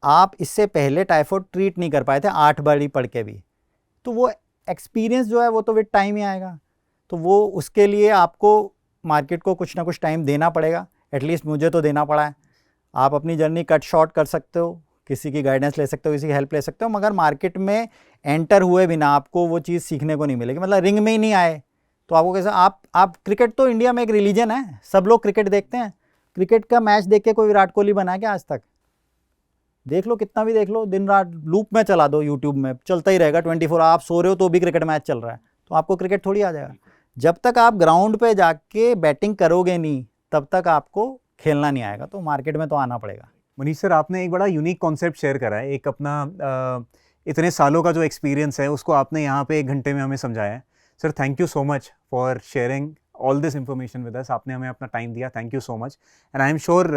आप इससे पहले टाइफॉइड ट्रीट नहीं कर पाए थे 8 बार ही पढ़ के भी, तो वो एक्सपीरियंस जो है वो तो विद टाइम ही आएगा। तो वो उसके लिए आपको मार्केट को कुछ ना कुछ टाइम देना पड़ेगा, एटलीस्ट मुझे तो देना पड़ा है। आप अपनी जर्नी कट शॉर्ट कर सकते हो, किसी की गाइडेंस ले सकते हो, किसी की हेल्प ले सकते हो, मगर मार्केट में एंटर हुए बिना आपको वो चीज़ सीखने को नहीं मिलेगी। मतलब रिंग में ही नहीं आए तो आपको कैसे, आप क्रिकेट तो इंडिया में एक रिलीजन है, सब लोग क्रिकेट देखते हैं। क्रिकेट का मैच देख के कोई विराट कोहली बना क्या आज तक? देख लो, कितना भी देख लो, दिन रात लूप में चला दो, यूट्यूब में चलता ही रहेगा 24, आप सो रहे हो तो भी क्रिकेट मैच चल रहा है, तो आपको क्रिकेट थोड़ी आ जाएगा। जब तक आप ग्राउंड पे जाके बैटिंग करोगे नहीं तब तक आपको खेलना नहीं आएगा, तो मार्केट में तो आना पड़ेगा। मनीष सर, आपने एक बड़ा यूनिक कॉन्सेप्ट शेयर करा है, एक अपना इतने सालों का जो एक्सपीरियंस है उसको आपने यहाँ पे 1 घंटे में हमें समझाया है। Sir thank you so much for sharing all this information with us, आपने हमें अपना टाइम दिया, thank you so much. And I am sure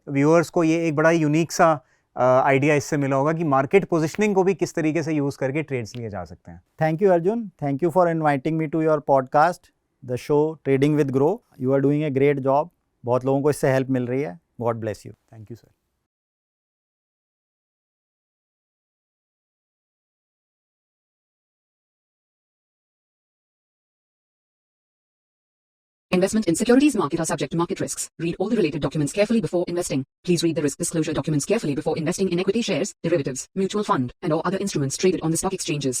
viewers को ये एक बड़ा यूनिक सा आइडिया इससे मिला होगा कि मार्केट पोजिशनिंग को भी किस तरीके से यूज़ करके ट्रेड्स लिए जा सकते हैं। Thank you Arjun, thank you for inviting me to your podcast, the show trading with Groww. You are doing a great job, बहुत लोगों को इससे हेल्प मिल रही है। God bless you. Thank you sir. Investment in securities market are subject to market risks. Read all the related documents carefully before investing. Please read the risk disclosure documents carefully before investing in equity shares, derivatives, mutual fund, and or other instruments traded on the stock exchanges.